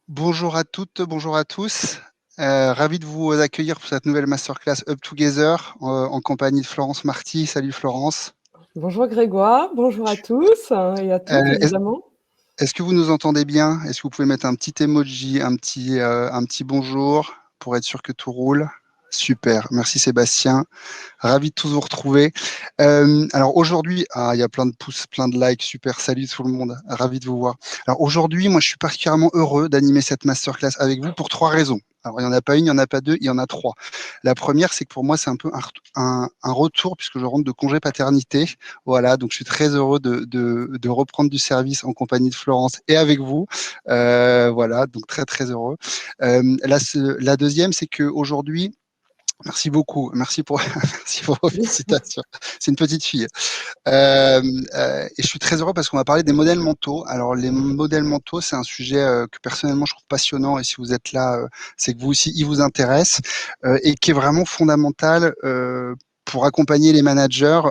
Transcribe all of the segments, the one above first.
Bonjour à toutes, bonjour à tous. Ravi de vous accueillir pour cette nouvelle masterclass Up Together en compagnie de Florence Marty. Salut Florence. Bonjour Grégoire, bonjour à tous et à toutes Euh, est- évidemment. Est-ce que vous nous entendez bien? Est-ce que vous pouvez mettre un petit emoji, un petit bonjour pour être sûr que tout roule? Super, merci Sébastien. Ravi de tous vous retrouver. Alors aujourd'hui, il y a plein de pouces, plein de likes, super, salut tout le monde, ravi de vous voir. Alors aujourd'hui, moi je suis particulièrement heureux d'animer cette masterclass avec vous pour trois raisons. Alors il n'y en a pas une, il n'y en a pas deux, il y en a trois. La première, c'est que pour moi c'est un peu un retour puisque je rentre de congé paternité. Voilà, donc je suis très heureux de reprendre du service en compagnie de Florence et avec vous. Voilà, donc très très heureux. La deuxième, c'est qu'aujourd'hui, merci beaucoup. Merci pour, merci pour vos félicitations. C'est une petite fille. Et je suis très heureux parce qu'on va parler des modèles mentaux. Alors, les modèles mentaux, c'est un sujet que personnellement je trouve passionnant. Et si vous êtes là, c'est que vous aussi, il vous intéresse et qui est vraiment fondamental. Pour accompagner les managers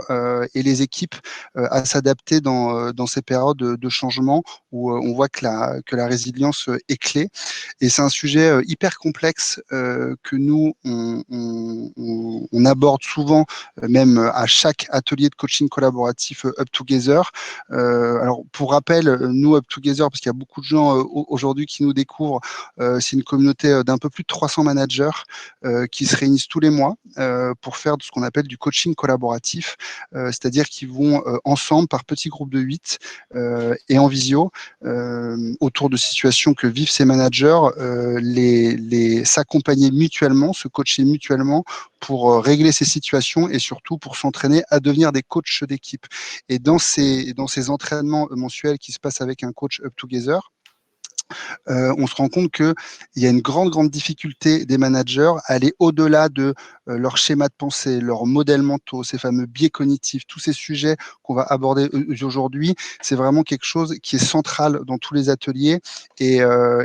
et les équipes à s'adapter dans ces périodes de changement où on voit que la résilience est clé. Et c'est un sujet hyper complexe que nous, on aborde souvent, même à chaque atelier de coaching collaboratif Up Together. Alors, pour rappel, nous, Up Together, parce qu'il y a beaucoup de gens aujourd'hui qui nous découvrent, c'est une communauté d'un peu plus de 300 managers qui se réunissent tous les mois pour faire ce qu'on appelle du coaching collaboratif, c'est-à-dire qu'ils vont ensemble, par petits groupes de 8 et en visio, autour de situations que vivent ces managers, s'accompagner mutuellement, se coacher mutuellement pour régler ces situations et surtout pour s'entraîner à devenir des coachs d'équipe. Et dans ces entraînements mensuels qui se passent avec un coach Up Together, on se rend compte qu'il y a une grande difficulté des managers à aller au-delà de leur schéma de pensée, leurs modèles mentaux, ces fameux biais cognitifs, tous ces sujets qu'on va aborder aujourd'hui. C'est vraiment quelque chose qui est central dans tous les ateliers et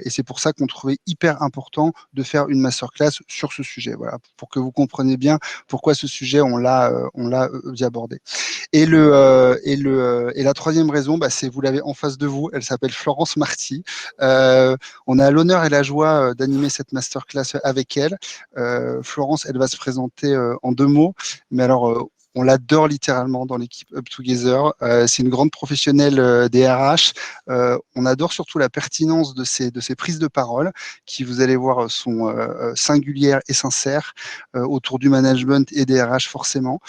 c'est pour ça qu'on trouvait hyper important de faire une masterclass sur ce sujet. Voilà, pour que vous compreniez bien pourquoi ce sujet on l'a abordé. Et la troisième raison, bah, c'est vous l'avez en face de vous. Elle s'appelle Florence Marty. On a l'honneur et la joie d'animer cette masterclass avec elle. Florence, elle va se présenter en deux mots, mais alors on l'adore littéralement dans l'équipe Up Together. C'est une grande professionnelle des RH. On adore surtout la pertinence de ses prises de parole, qui vous allez voir sont singulières et sincères autour du management et des RH forcément.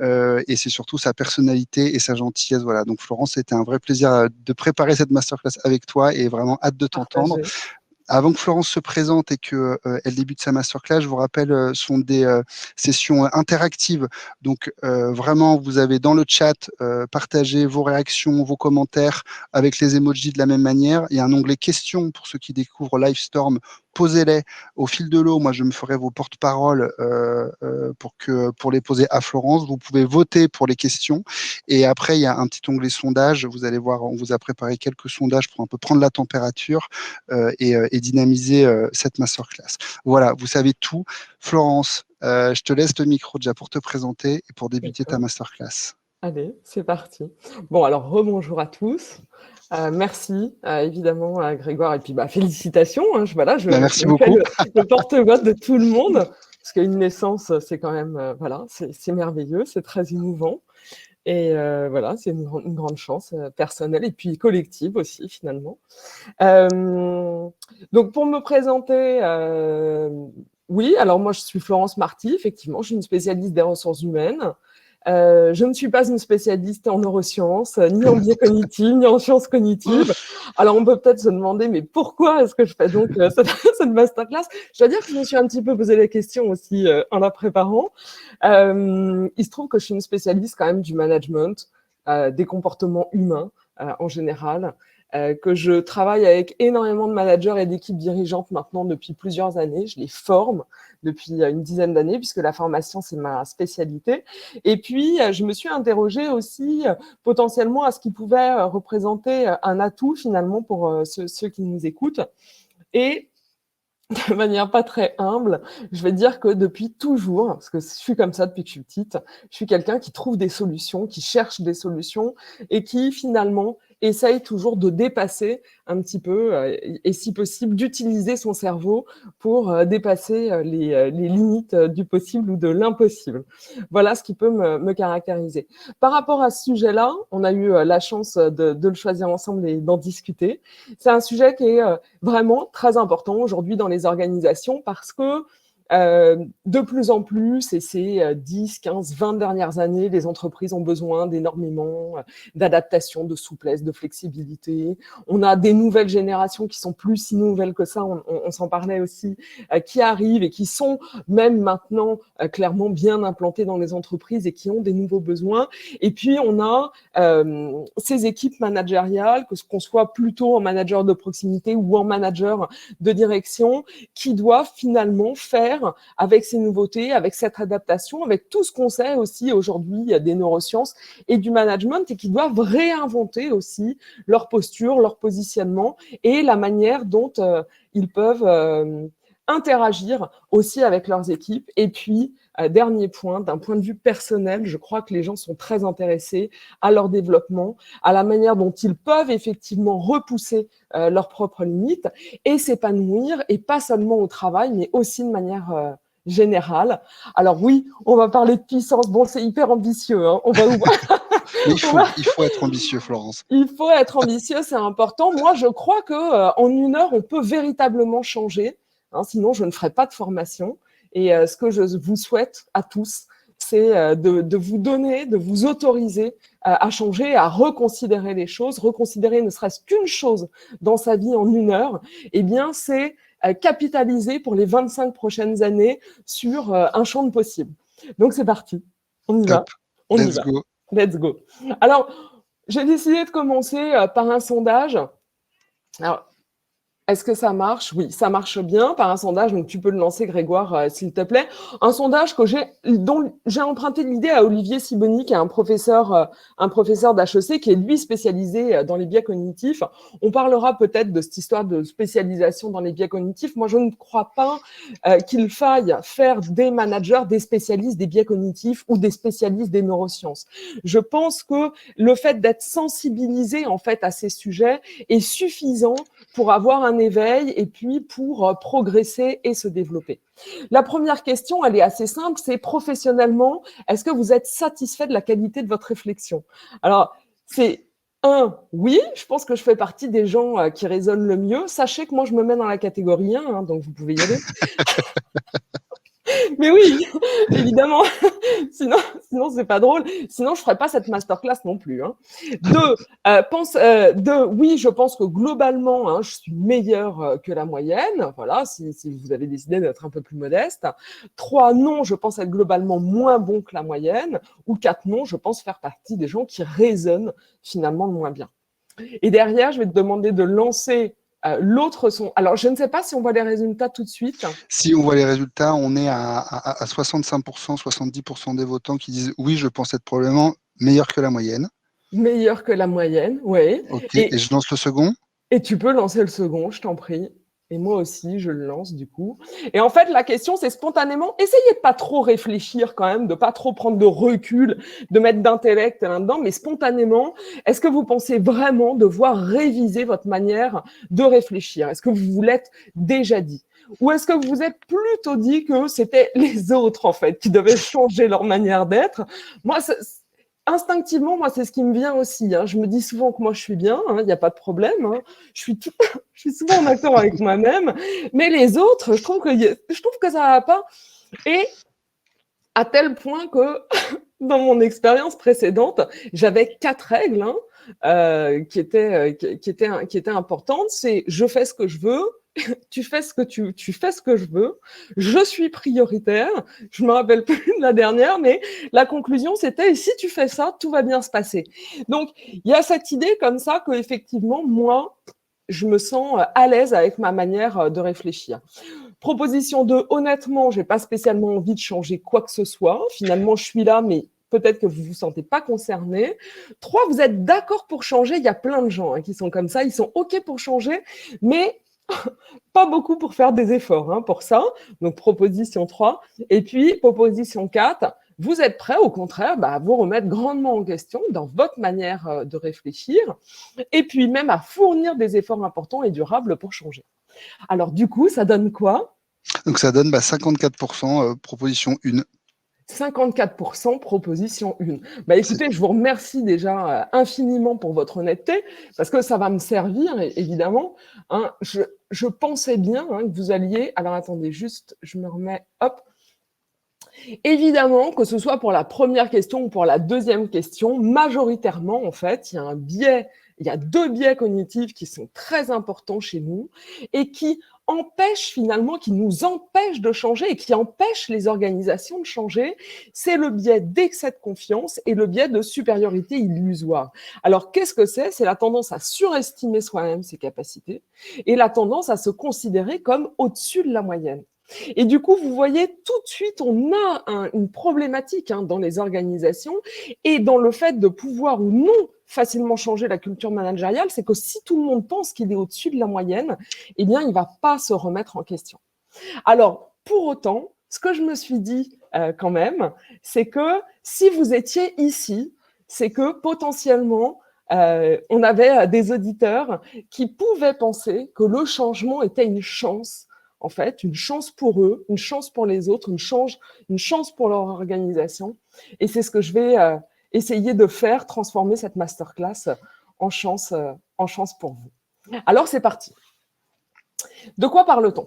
Et c'est surtout sa personnalité et sa gentillesse. Voilà. Donc Florence, c'était un vrai plaisir de préparer cette masterclass avec toi et vraiment hâte de t'entendre. Partagé. Avant que Florence se présente et que elle débute sa masterclass, je vous rappelle, sont des sessions interactives. Donc vraiment, vous avez dans le chat partagé vos réactions, vos commentaires avec les emojis de la même manière. Il y a un onglet questions pour ceux qui découvrent Livestorm. Posez-les au fil de l'eau. Moi, je me ferai vos porte-paroles pour les poser à Florence. Vous pouvez voter pour les questions. Et après, il y a un petit onglet sondage. Vous allez voir, on vous a préparé quelques sondages pour un peu prendre la température et dynamiser cette masterclass. Voilà, vous savez tout. Florence, je te laisse le micro déjà pour te présenter et pour débuter ta D'accord. masterclass. Allez, c'est parti. Bon, alors rebonjour à tous. Merci évidemment à Grégoire et puis félicitations. Hein, Ben, je merci me fais beaucoup. le porte-voix de tout le monde parce qu'une naissance, c'est quand même voilà, c'est merveilleux, c'est très émouvant et voilà, c'est une grande chance personnelle et puis collective aussi finalement. Donc pour me présenter, oui, alors moi je suis Florence Marty, effectivement, je suis une spécialiste des ressources humaines. Je ne suis pas une spécialiste en neurosciences, ni en biais cognitifs, ni en sciences cognitives. Alors on peut peut-être se demander, mais pourquoi est-ce que je fais donc cette masterclass? Je dois dire que je me suis un petit peu posé la question aussi en la préparant. Il se trouve que je suis une spécialiste quand même du management, des comportements humains en général, que je travaille avec énormément de managers et d'équipes dirigeantes maintenant depuis plusieurs années. Je les forme depuis une dizaine d'années, puisque la formation, c'est ma spécialité. Et puis, je me suis interrogée aussi potentiellement à ce qui pouvait représenter un atout finalement pour ceux qui nous écoutent. Et de manière pas très humble, je vais dire que depuis toujours, parce que je suis comme ça depuis que je suis petite, je suis quelqu'un qui trouve des solutions, qui cherche des solutions et qui finalement essaye toujours de dépasser un petit peu et si possible d'utiliser son cerveau pour dépasser les limites du possible ou de l'impossible. Voilà ce qui peut me caractériser. Par rapport à ce sujet-là, on a eu la chance de le choisir ensemble et d'en discuter. C'est un sujet qui est vraiment très important aujourd'hui dans les organisations parce que de plus en plus, et ces 10, 15, 20 dernières années, les entreprises ont besoin d'énormément d'adaptation, de souplesse, de flexibilité. On a des nouvelles générations qui sont plus si nouvelles que ça, on s'en parlait aussi, qui arrivent et qui sont même maintenant clairement bien implantées dans les entreprises et qui ont des nouveaux besoins. Et puis, on a ces équipes managériales, qu'on soit plutôt en manager de proximité ou en manager de direction, qui doivent finalement faire avec ces nouveautés, avec cette adaptation, avec tout ce qu'on sait aussi aujourd'hui des neurosciences et du management et qui doivent réinventer aussi leur posture, leur positionnement et la manière dont ils peuvent interagir aussi avec leurs équipes. Et puis, dernier point, d'un point de vue personnel, je crois que les gens sont très intéressés à leur développement, à la manière dont ils peuvent effectivement repousser leurs propres limites et s'épanouir, et pas seulement au travail, mais aussi de manière générale. Alors oui, on va parler de puissance. Bon, c'est hyper ambitieux. Hein. Mais il faut être ambitieux, Florence. Il faut être ambitieux, c'est important. Moi, je crois que en 1 heure, on peut véritablement changer. Hein, sinon, je ne ferai pas de formation. Et ce que je vous souhaite à tous, c'est de vous donner, de vous autoriser à changer, à reconsidérer les choses. Reconsidérer ne serait-ce qu'une chose dans sa vie en 1 heure, eh bien, c'est capitaliser pour les 25 prochaines années sur un champ de possibles. Donc, c'est parti. On y Top. va. On y Let's va. go. Let's go. Alors, j'ai décidé de commencer par un sondage. Alors, est-ce que ça marche? Oui, ça marche bien par un sondage, donc tu peux le lancer, Grégoire, s'il te plaît. Un sondage dont j'ai emprunté l'idée à Olivier Sibony, qui est un professeur d'HEC, qui est lui spécialisé dans les biais cognitifs. On parlera peut-être de cette histoire de spécialisation dans les biais cognitifs. Moi, je ne crois pas qu'il faille faire des managers, des spécialistes des biais cognitifs ou des spécialistes des neurosciences. Je pense que le fait d'être sensibilisé en fait à ces sujets est suffisant pour avoir un éveil et puis pour progresser et se développer. La première question, elle est assez simple, c'est professionnellement, est-ce que vous êtes satisfait de la qualité de votre réflexion? Alors, c'est oui, je pense que je fais partie des gens qui raisonnent le mieux. Sachez que moi, je me mets dans la catégorie 1, hein, donc vous pouvez y aller. Mais oui, évidemment. Sinon, c'est pas drôle. Sinon, je ferais pas cette masterclass non plus. Hein. Oui, je pense que globalement, hein, je suis meilleure que la moyenne. Voilà, si vous avez décidé d'être un peu plus modeste. 3, non, je pense être globalement moins bon que la moyenne. Ou 4, non, je pense faire partie des gens qui raisonnent finalement le moins bien. Et derrière, je vais te demander de lancer l'autre son. Alors, je ne sais pas si on voit les résultats tout de suite. Si on voit les résultats, on est à 65%, 70% des votants qui disent oui, je pense être probablement meilleur que la moyenne. Meilleur que la moyenne, oui. Ok, et je lance le second. Et tu peux lancer le second, je t'en prie. Et moi aussi, je le lance du coup. Et en fait, la question, c'est spontanément, essayez de pas trop réfléchir quand même, de pas trop prendre de recul, de mettre d'intellect là-dedans, mais spontanément, est-ce que vous pensez vraiment devoir réviser votre manière de réfléchir? Est-ce que vous vous l'êtes déjà dit? Ou est-ce que vous vous êtes plutôt dit que c'était les autres, en fait, qui devaient changer leur manière d'être? Moi, instinctivement, moi, c'est ce qui me vient aussi. Hein. Je me dis souvent que moi, je suis bien, il n'y a pas de problème. Hein. Je suis souvent en accord avec moi-même. Mais les autres, je trouve que ça va pas. Et à tel point que, dans mon expérience précédente, j'avais 4 règles qui étaient importantes. C'est je fais ce que je veux. Tu fais ce que je veux, je suis prioritaire, je me rappelle plus de la dernière, mais la conclusion c'était si tu fais ça, tout va bien se passer. Donc il y a cette idée comme ça que effectivement moi je me sens à l'aise avec ma manière de réfléchir. Proposition 2, honnêtement, j'ai pas spécialement envie de changer quoi que ce soit. Finalement, je suis là, mais peut-être que vous vous sentez pas concerné. 3, vous êtes d'accord pour changer. Il y a plein de gens qui sont comme ça, ils sont OK pour changer, mais pas beaucoup pour faire des efforts pour ça. Donc, proposition 3. Et puis, proposition 4, vous êtes prêt, au contraire, à vous remettre grandement en question dans votre manière de réfléchir et puis même à fournir des efforts importants et durables pour changer. Alors du coup, ça donne quoi? Donc ça donne 54% proposition 1. 54% proposition 1. Écoutez, je vous remercie déjà infiniment pour votre honnêteté, parce que ça va me servir, évidemment. Hein, je pensais bien que vous alliez... Alors attendez, juste, je me remets, hop. Évidemment, que ce soit pour la première question ou pour la deuxième question, majoritairement, en fait, il y a deux biais cognitifs qui sont très importants chez nous et qui nous empêchent de changer et qui empêchent les organisations de changer. C'est le biais d'excès de confiance et le biais de supériorité illusoire. Alors, qu'est-ce que c'est? C'est la tendance à surestimer soi-même ses capacités et la tendance à se considérer comme au-dessus de la moyenne. Et du coup, vous voyez, tout de suite, on a une problématique dans les organisations et dans le fait de pouvoir ou non facilement changer la culture managériale, c'est que si tout le monde pense qu'il est au-dessus de la moyenne, eh bien, il ne va pas se remettre en question. Alors, pour autant, ce que je me suis dit quand même, c'est que si vous étiez ici, c'est que potentiellement, on avait des auditeurs qui pouvaient penser que le changement était une chance, en fait, une chance pour eux, une chance pour les autres, une chance pour leur organisation. Et c'est ce que je vais essayer de faire, transformer cette masterclass en chance pour vous. Alors, c'est parti. De quoi parle-t-on?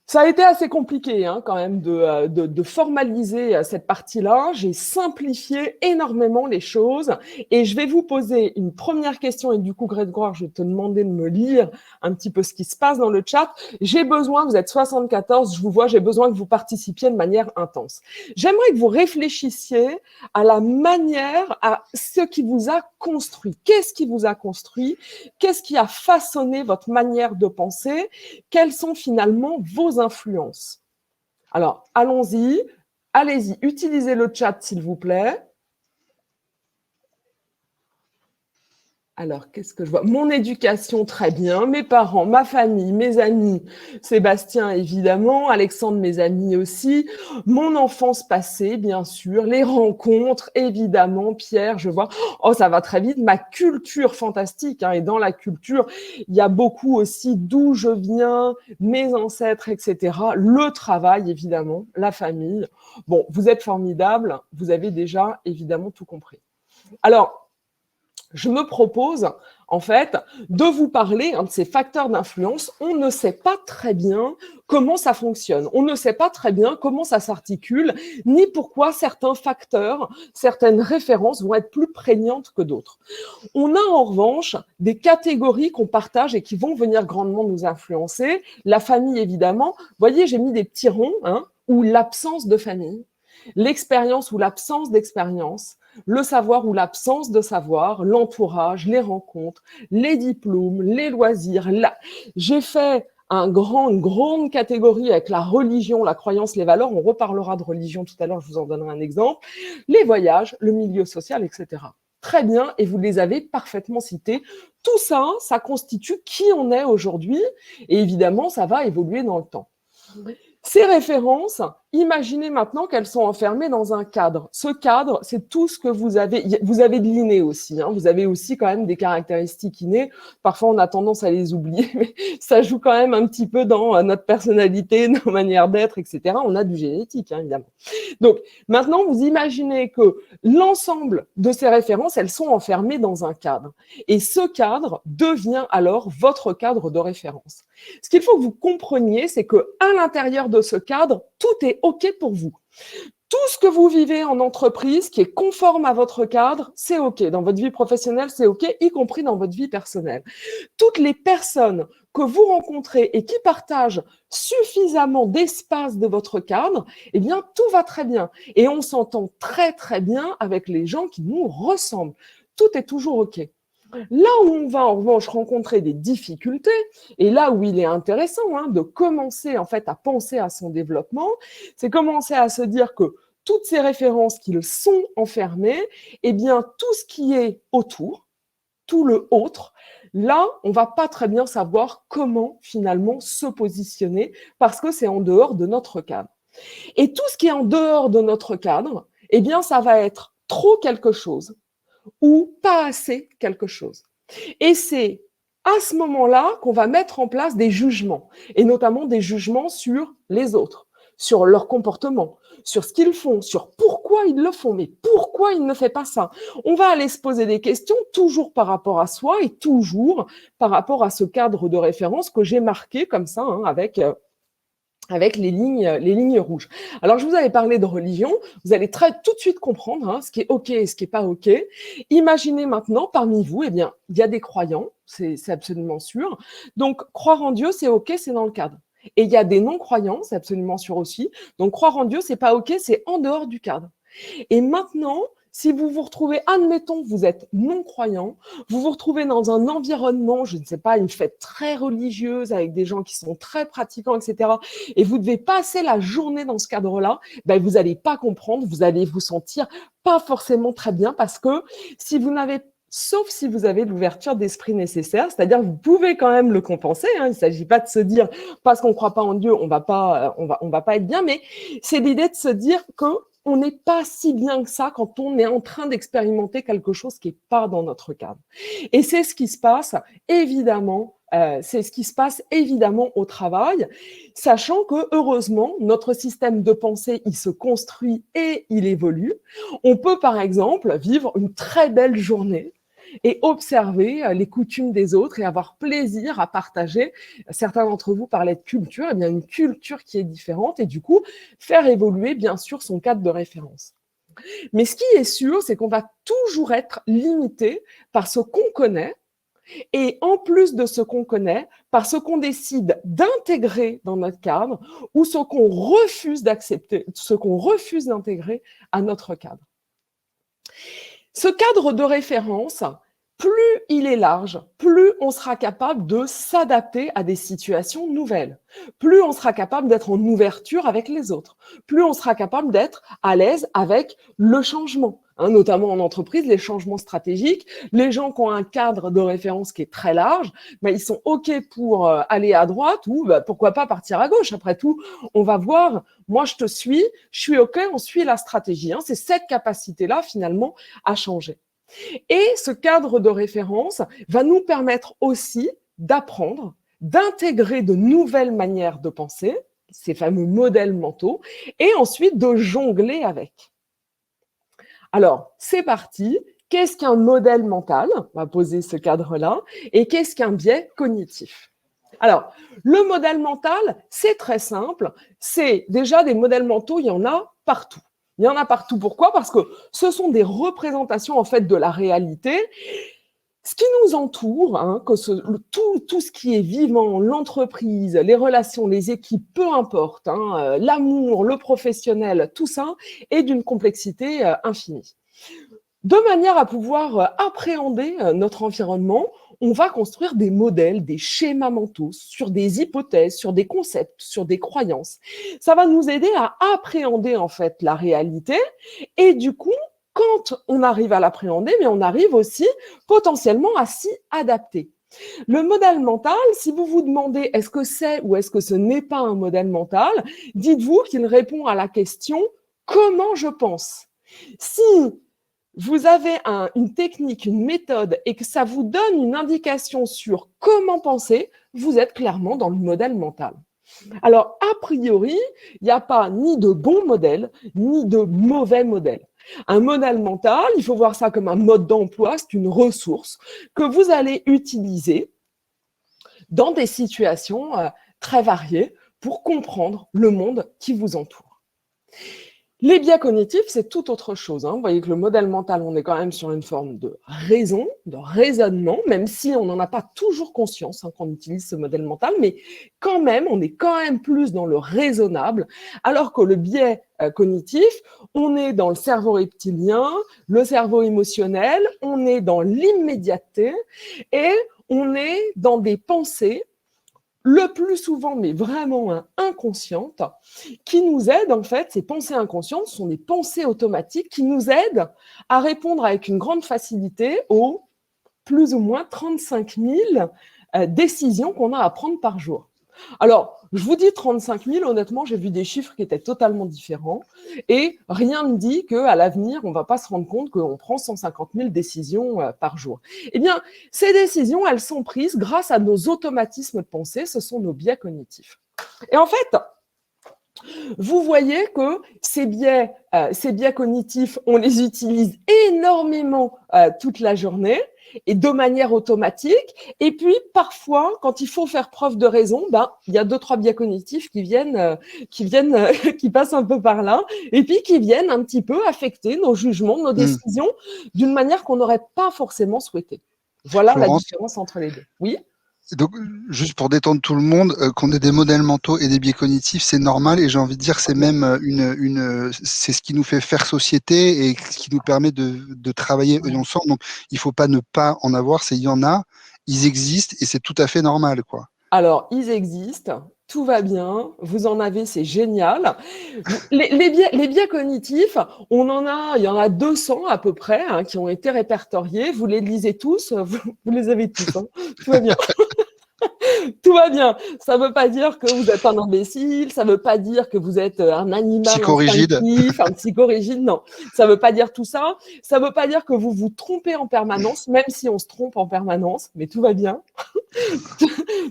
Ça a été assez compliqué quand même de formaliser cette partie-là. J'ai simplifié énormément les choses et je vais vous poser une première question et du coup, Grégoire, je vais te demander de me lire un petit peu ce qui se passe dans le chat. J'ai besoin, vous êtes 74, je vous vois, j'ai besoin que vous participiez de manière intense. J'aimerais que vous réfléchissiez à la manière, à ce qui vous a construit. Qu'est-ce qui vous a construit? Qu'est-ce qui a façonné votre manière de penser? Quelles sont finalement vos influences? Alors, allons-y. Allez-y, utilisez le chat, s'il vous plaît. Alors, qu'est-ce que je vois? Mon éducation, très bien. Mes parents, ma famille, mes amis. Sébastien, évidemment. Alexandre, mes amis aussi. Mon enfance passée, bien sûr. Les rencontres, évidemment. Pierre, je vois. Oh, ça va très vite. Ma culture, fantastique. Et dans la culture, il y a beaucoup aussi d'où je viens, mes ancêtres, etc. Le travail, évidemment. La famille. Bon, vous êtes formidables. Vous avez déjà, évidemment, tout compris. Alors, je me propose, en fait, de vous parler de ces facteurs d'influence. On ne sait pas très bien comment ça fonctionne. On ne sait pas très bien comment ça s'articule, ni pourquoi certains facteurs, certaines références vont être plus prégnantes que d'autres. On a en revanche des catégories qu'on partage et qui vont venir grandement nous influencer. La famille, évidemment. Vous voyez, j'ai mis des petits ronds, ou l'absence de famille, l'expérience ou l'absence d'expérience, le savoir ou l'absence de savoir, l'entourage, les rencontres, les diplômes, les loisirs. J'ai fait une grande catégorie avec la religion, la croyance, les valeurs. On reparlera de religion tout à l'heure, je vous en donnerai un exemple. Les voyages, le milieu social, etc. Très bien, et vous les avez parfaitement cités. Tout ça, ça constitue qui on est aujourd'hui, et évidemment, ça va évoluer dans le temps. Ces références, imaginez maintenant qu'elles sont enfermées dans un cadre. Ce cadre, c'est tout ce que vous avez. Vous avez de l'inné aussi. Vous avez aussi quand même des caractéristiques innées. Parfois, on a tendance à les oublier, mais ça joue quand même un petit peu dans notre personnalité, nos manières d'être, etc. On a du génétique, évidemment. Donc, maintenant, vous imaginez que l'ensemble de ces références, elles sont enfermées dans un cadre. Et ce cadre devient alors votre cadre de référence. Ce qu'il faut que vous compreniez, c'est qu'à l'intérieur de ce cadre, tout est OK pour vous. Tout ce que vous vivez en entreprise qui est conforme à votre cadre, c'est OK. Dans votre vie professionnelle, c'est OK, y compris dans votre vie personnelle. Toutes les personnes que vous rencontrez et qui partagent suffisamment d'espace de votre cadre, eh bien, tout va très bien. Et on s'entend très, très bien avec les gens qui nous ressemblent. Tout est toujours OK. Là où on va en revanche rencontrer des difficultés, et là où il est intéressant de commencer en fait à penser à son développement, c'est commencer à se dire que toutes ces références qui sont enfermées, eh bien tout ce qui est autour, tout le autre, là on va pas très bien savoir comment finalement se positionner parce que c'est en dehors de notre cadre. Et tout ce qui est en dehors de notre cadre, eh bien, ça va être trop quelque chose ou pas assez quelque chose. Et c'est à ce moment-là qu'on va mettre en place des jugements, et notamment des jugements sur les autres, sur leur comportement, sur ce qu'ils font, sur pourquoi ils le font, mais pourquoi ils ne font pas ça. On va aller se poser des questions toujours par rapport à soi et toujours par rapport à ce cadre de référence que j'ai marqué comme ça, avec les lignes rouges. Alors, je vous avais parlé de religion. Vous allez tout de suite comprendre ce qui est OK et ce qui n'est pas OK. Imaginez maintenant, parmi vous, eh bien, il y a des croyants, c'est absolument sûr. Donc, croire en Dieu, c'est OK, c'est dans le cadre. Et il y a des non-croyants, c'est absolument sûr aussi. Donc, croire en Dieu, c'est pas OK, c'est en dehors du cadre. Et maintenant, si vous vous retrouvez, admettons, vous êtes non-croyant, vous vous retrouvez dans un environnement, je ne sais pas, une fête très religieuse avec des gens qui sont très pratiquants, etc. Et vous devez passer la journée dans ce cadre-là, ben vous n'allez pas comprendre, vous allez vous sentir pas forcément très bien parce que si vous n'avez sauf si vous avez l'ouverture d'esprit nécessaire, c'est-à-dire vous pouvez quand même le compenser. Il ne s'agit pas de se dire parce qu'on ne croit pas en Dieu, on va pas être bien, mais c'est l'idée de se dire que on n'est pas si bien que ça quand on est en train d'expérimenter quelque chose qui n'est pas dans notre cadre. Et c'est ce qui se passe évidemment. C'est ce qui se passe évidemment au travail, sachant que heureusement notre système de pensée il se construit et il évolue. On peut par exemple vivre une très belle journée et observer les coutumes des autres et avoir plaisir à partager. Certains d'entre vous parlaient de culture, et bien une culture qui est différente et du coup faire évoluer bien sûr son cadre de référence. Mais ce qui est sûr, c'est qu'on va toujours être limité par ce qu'on connaît et en plus de ce qu'on connaît, par ce qu'on décide d'intégrer dans notre cadre ou ce qu'on refuse d'accepter, ce qu'on refuse d'intégrer à notre cadre. Ce cadre de référence, plus il est large, plus on sera capable de s'adapter à des situations nouvelles, plus on sera capable d'être en ouverture avec les autres, plus on sera capable d'être à l'aise avec le changement, notamment en entreprise, les changements stratégiques. Les gens qui ont un cadre de référence qui est très large, ils sont OK pour aller à droite ou pourquoi pas partir à gauche. Après tout, on va voir, moi je te suis, je suis OK, on suit la stratégie. C'est cette capacité-là finalement à changer. Et ce cadre de référence va nous permettre aussi d'apprendre, d'intégrer de nouvelles manières de penser, ces fameux modèles mentaux, et ensuite de jongler avec. Alors, c'est parti. Qu'est-ce qu'un modèle mental? On va poser ce cadre-là. Et qu'est-ce qu'un biais cognitif? Alors, le modèle mental, c'est très simple. C'est déjà des modèles mentaux, il y en a partout. Il y en a partout. Pourquoi? Parce que ce sont des représentations en fait de la réalité. Ce qui nous entoure, tout ce qui est vivant, l'entreprise, les relations, les équipes, peu importe, l'amour, le professionnel, tout ça est d'une complexité infinie. De manière à pouvoir appréhender notre environnement, on va construire des modèles, des schémas mentaux sur des hypothèses, sur des concepts, sur des croyances. Ça va nous aider à appréhender en fait la réalité et du coup, quand on arrive à l'appréhender, mais on arrive aussi potentiellement à s'y adapter. Le modèle mental, si vous vous demandez est-ce que c'est ou est-ce que ce n'est pas un modèle mental, dites-vous qu'il répond à la question comment je pense. Si vous avez une technique, une méthode et que ça vous donne une indication sur comment penser, vous êtes clairement dans le modèle mental. Alors, a priori, il n'y a pas ni de bon modèle, ni de mauvais modèle. Un modèle mental, il faut voir ça comme un mode d'emploi, c'est une ressource que vous allez utiliser dans des situations très variées pour comprendre le monde qui vous entoure. Les biais cognitifs, c'est tout autre chose. Vous voyez que le modèle mental, on est quand même sur une forme de raison, de raisonnement, même si on n'en a pas toujours conscience quand on utilise ce modèle mental, mais quand même, on est quand même plus dans le raisonnable, alors que le biais cognitif, on est dans le cerveau reptilien, le cerveau émotionnel, on est dans l'immédiateté et on est dans des pensées le plus souvent, mais vraiment inconscientes, qui nous aident, en fait, ces pensées inconscientes sont des pensées automatiques qui nous aident à répondre avec une grande facilité aux plus ou moins 35 000 décisions qu'on a à prendre par jour. Alors, Je vous dis 35 000, honnêtement, j'ai vu des chiffres qui étaient totalement différents et rien ne dit qu'à l'avenir, on ne va pas se rendre compte qu'on prend 150 000 décisions par jour. Eh bien, ces décisions, elles sont prises grâce à nos automatismes de pensée, ce sont nos biais cognitifs. Et en fait, vous voyez que ces biais cognitifs, on les utilise énormément toute la journée et de manière automatique. Et puis, parfois, quand il faut faire preuve de raison, il y a 2-3 biais cognitifs qui passent un peu par là et puis qui viennent un petit peu affecter nos jugements, nos décisions d'une manière qu'on n'aurait pas forcément souhaité. Voilà la différence entre les deux. Oui. Donc, juste pour détendre tout le monde, qu'on ait des modèles mentaux et des biais cognitifs, c'est normal et j'ai envie de dire c'est même c'est ce qui nous fait faire société et ce qui nous permet de travailler ensemble. Donc, il faut pas ne pas en avoir, il y en a, ils existent et c'est tout à fait normal, quoi. Alors, ils existent, tout va bien, vous en avez, c'est génial. Les biais cognitifs, il y en a 200 à peu près qui ont été répertoriés. Vous les lisez tous, vous les avez tous, tout va bien. Tout va bien. Ça ne veut pas dire que vous êtes un imbécile, ça ne veut pas dire que vous êtes un animal instinctif, un psychorigide, non. Ça ne veut pas dire tout ça. Ça ne veut pas dire que vous vous trompez en permanence, même si on se trompe en permanence, mais tout va bien.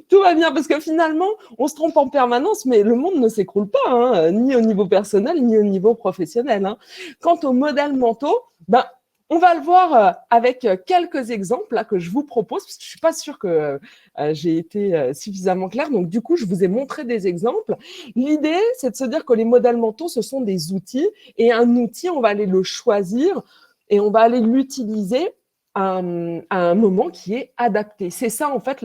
Tout va bien, parce que finalement, on se trompe en permanence, mais le monde ne s'écroule pas, ni au niveau personnel, ni au niveau professionnel. Quant aux modèles mentaux, on va le voir avec quelques exemples là, que je vous propose, parce que je ne suis pas sûre que j'ai été suffisamment claire. Donc, du coup, je vous ai montré des exemples. L'idée, c'est de se dire que les modèles mentaux, ce sont des outils. Et un outil, on va aller le choisir et on va aller l'utiliser à un moment qui est adapté. C'est ça, en fait,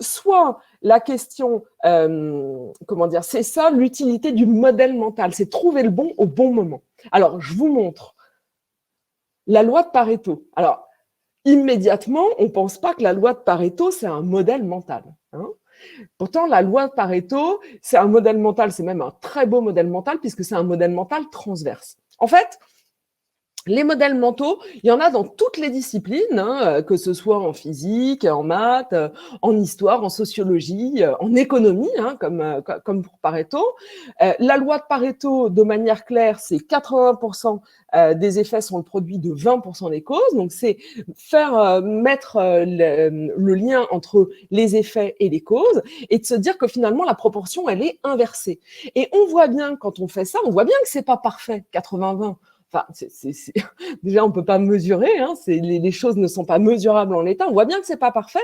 soit la question, c'est ça l'utilité du modèle mental, c'est trouver le bon au bon moment. Alors, je vous montre la loi de Pareto. Alors, immédiatement, on ne pense pas que la loi de Pareto, c'est un modèle mental. Pourtant, la loi de Pareto, c'est un modèle mental, c'est même un très beau modèle mental puisque c'est un modèle mental transverse. En fait, les modèles mentaux, il y en a dans toutes les disciplines, que ce soit en physique, en maths, en histoire, en sociologie, en économie, comme pour Pareto. La loi de Pareto, de manière claire, c'est 80% des effets sont le produit de 20% des causes. Donc, c'est faire mettre le lien entre les effets et les causes et de se dire que finalement, la proportion, elle est inversée. Et on voit bien, quand on fait ça, on voit bien que c'est pas parfait, 80-20. Enfin, déjà, on ne peut pas mesurer, les choses ne sont pas mesurables en l'état. On voit bien que ce n'est pas parfait,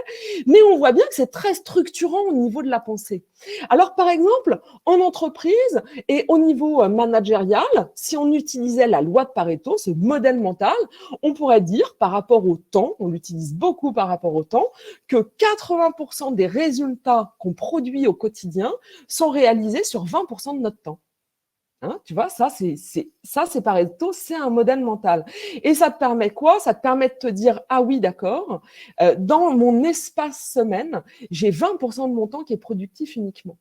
mais on voit bien que c'est très structurant au niveau de la pensée. Alors, par exemple, en entreprise et au niveau managérial, si on utilisait la loi de Pareto, ce modèle mental, on pourrait dire par rapport au temps, on l'utilise beaucoup par rapport au temps, que 80% des résultats qu'on produit au quotidien sont réalisés sur 20% de notre temps. Tu vois, ça c'est Pareto, c'est un modèle mental. Et ça te permet quoi? Ça te permet de te dire, ah oui, d'accord, dans mon espace semaine, j'ai 20% de mon temps qui est productif uniquement.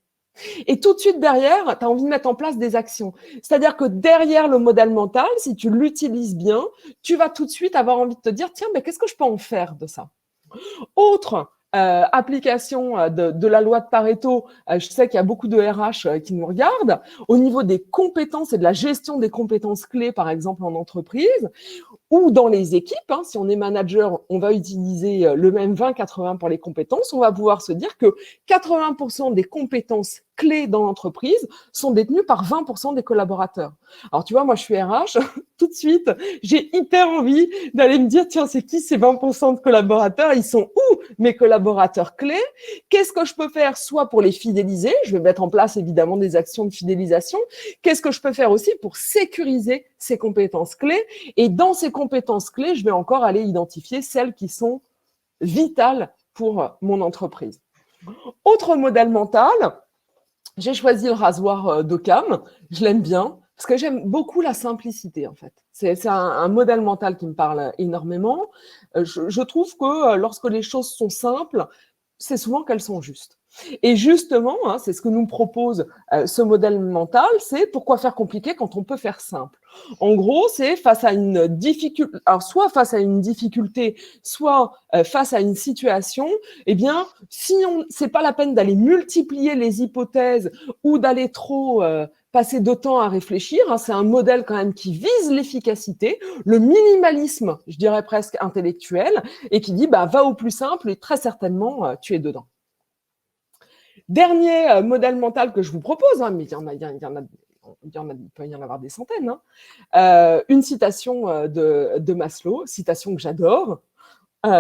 Et tout de suite derrière, tu as envie de mettre en place des actions. C'est-à-dire que derrière le modèle mental, si tu l'utilises bien, tu vas tout de suite avoir envie de te dire, tiens, mais qu'est-ce que je peux en faire de ça? Autre application de la loi de Pareto, je sais qu'il y a beaucoup de RH qui nous regardent, au niveau des compétences et de la gestion des compétences clés, par exemple en entreprise, ou dans les équipes, si on est manager, on va utiliser le même 20-80 pour les compétences, on va pouvoir se dire que 80% des compétences clés dans l'entreprise sont détenues par 20% des collaborateurs. Alors tu vois, moi je suis RH, tout de suite, j'ai hyper envie d'aller me dire, tiens, c'est qui ces 20% de collaborateurs? Ils sont où mes collaborateurs clés? Qu'est-ce que je peux faire soit pour les fidéliser? Je vais mettre en place évidemment des actions de fidélisation. Qu'est-ce que je peux faire aussi pour sécuriser ces compétences clés? Et dans ces compétences clés, je vais encore aller identifier celles qui sont vitales pour mon entreprise. Autre modèle mental, j'ai choisi le rasoir d'Occam. Je l'aime bien parce que j'aime beaucoup la simplicité, en fait. C'est un modèle mental qui me parle énormément. Je trouve que lorsque les choses sont simples, c'est souvent qu'elles sont justes. Et justement, hein, c'est ce que nous propose ce modèle mental, c'est pourquoi faire compliqué quand on peut faire simple. En gros, c'est face à une difficulté, alors soit face à une difficulté, soit face à une situation, eh bien, c'est pas la peine d'aller multiplier les hypothèses ou d'aller trop passer de temps à réfléchir. Hein, c'est un modèle quand même qui vise l'efficacité, le minimalisme, je dirais presque intellectuel, et qui dit va au plus simple et très certainement tu es dedans. Dernier modèle mental que je vous propose, hein, mais il peut y en avoir des centaines. Hein. Une citation de Maslow, citation que j'adore.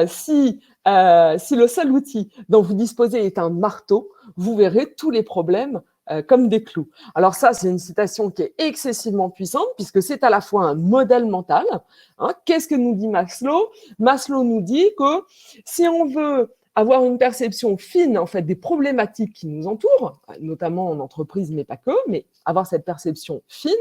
Si le seul outil dont vous disposez est un marteau, vous verrez tous les problèmes comme des clous. Alors ça, c'est une citation qui est excessivement puissante puisque c'est à la fois un modèle mental. Hein. Qu'est-ce que nous dit Maslow? Maslow nous dit que si on veut avoir une perception fine en fait des problématiques qui nous entourent, notamment en entreprise, mais pas que, mais avoir cette perception fine,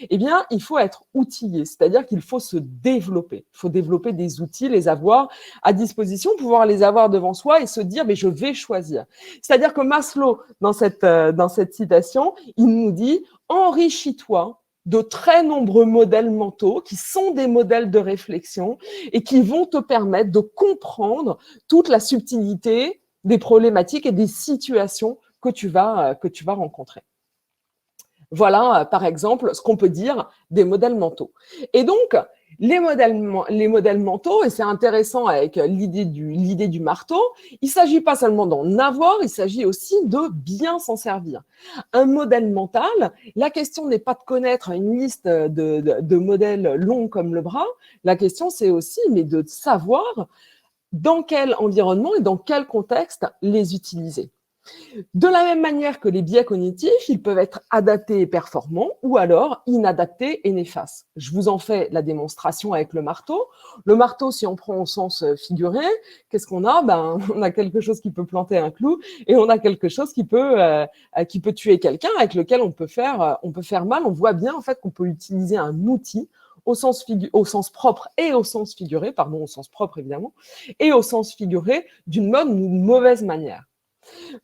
eh bien, il faut être outillé, c'est-à-dire qu'il faut se développer. Il faut développer des outils, les avoir à disposition, pouvoir les avoir devant soi et se dire, mais je vais choisir. C'est-à-dire que Maslow, dans cette citation, il nous dit, enrichis-toi de très nombreux modèles mentaux qui sont des modèles de réflexion et qui vont te permettre de comprendre toute la subtilité des problématiques et des situations que tu vas rencontrer. Voilà, par exemple, ce qu'on peut dire des modèles mentaux. Et donc, les modèles mentaux, et c'est intéressant avec l'idée du marteau, il ne s'agit pas seulement d'en avoir, il s'agit aussi de bien s'en servir. Un modèle mental, la question n'est pas de connaître une liste de modèles longs comme le bras, la question c'est aussi de savoir dans quel environnement et dans quel contexte les utiliser. De la même manière que les biais cognitifs, ils peuvent être adaptés et performants ou alors inadaptés et néfastes. Je vous en fais la démonstration avec le marteau. Le marteau, si on prend au sens figuré, qu'est-ce qu'on a? On a quelque chose qui peut planter un clou et on a quelque chose qui peut tuer quelqu'un, avec lequel on peut faire mal. On voit bien en fait qu'on peut utiliser un outil au sens propre et au sens figuré, au sens propre évidemment, et au sens figuré d'une bonne ou d'une mauvaise manière.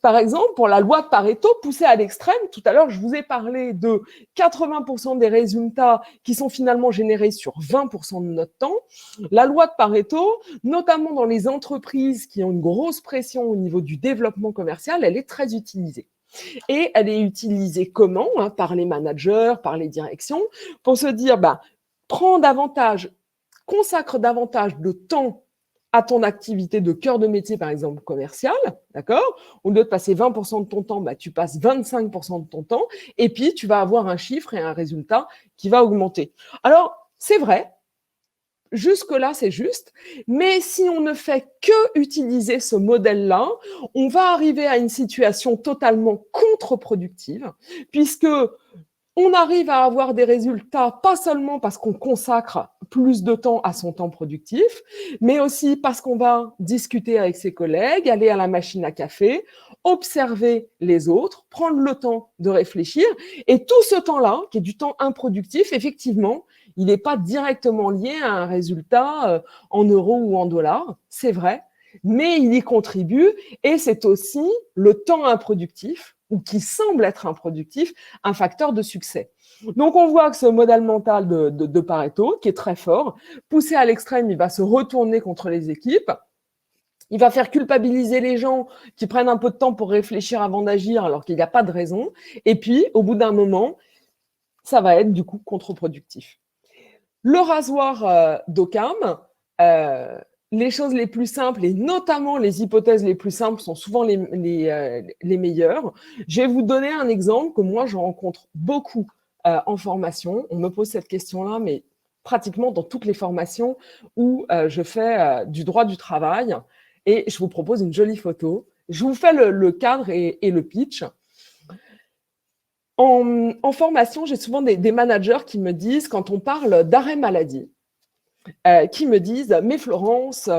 Par exemple, pour la loi de Pareto, poussée à l'extrême, tout à l'heure, je vous ai parlé de 80% des résultats qui sont finalement générés sur 20% de notre temps. La loi de Pareto, notamment dans les entreprises qui ont une grosse pression au niveau du développement commercial, elle est très utilisée. Et elle est utilisée comment? Par les managers, par les directions, pour se dire, prends davantage, consacre davantage de temps à ton activité de cœur de métier, par exemple commercial, d'accord? Au lieu de passer 20% de ton temps, tu passes 25% de ton temps, et puis tu vas avoir un chiffre et un résultat qui va augmenter. Alors, c'est vrai, jusque-là, c'est juste, mais si on ne fait que utiliser ce modèle-là, on va arriver à une situation totalement contre-productive, puisque on arrive à avoir des résultats, pas seulement parce qu'on consacre plus de temps à son temps productif, mais aussi parce qu'on va discuter avec ses collègues, aller à la machine à café, observer les autres, prendre le temps de réfléchir. Et tout ce temps-là, qui est du temps improductif, effectivement, il n'est pas directement lié à un résultat en euros ou en dollars, c'est vrai, mais il y contribue et c'est aussi le temps improductif ou qui semble être improductif, un facteur de succès. Donc, on voit que ce modèle mental de Pareto, qui est très fort, poussé à l'extrême, il va se retourner contre les équipes. Il va faire culpabiliser les gens qui prennent un peu de temps pour réfléchir avant d'agir alors qu'il n'y a pas de raison. Et puis, au bout d'un moment, ça va être du coup contre-productif. Le rasoir d'Occam, les choses les plus simples et notamment les hypothèses les plus simples sont souvent les meilleures. Je vais vous donner un exemple que moi, je rencontre beaucoup en formation. On me pose cette question-là, mais pratiquement dans toutes les formations où je fais du droit du travail et je vous propose une jolie photo. Je vous fais le cadre et le pitch. En formation, j'ai souvent des managers qui me disent, quand on parle d'arrêt maladie, qui me disent « Mais Florence,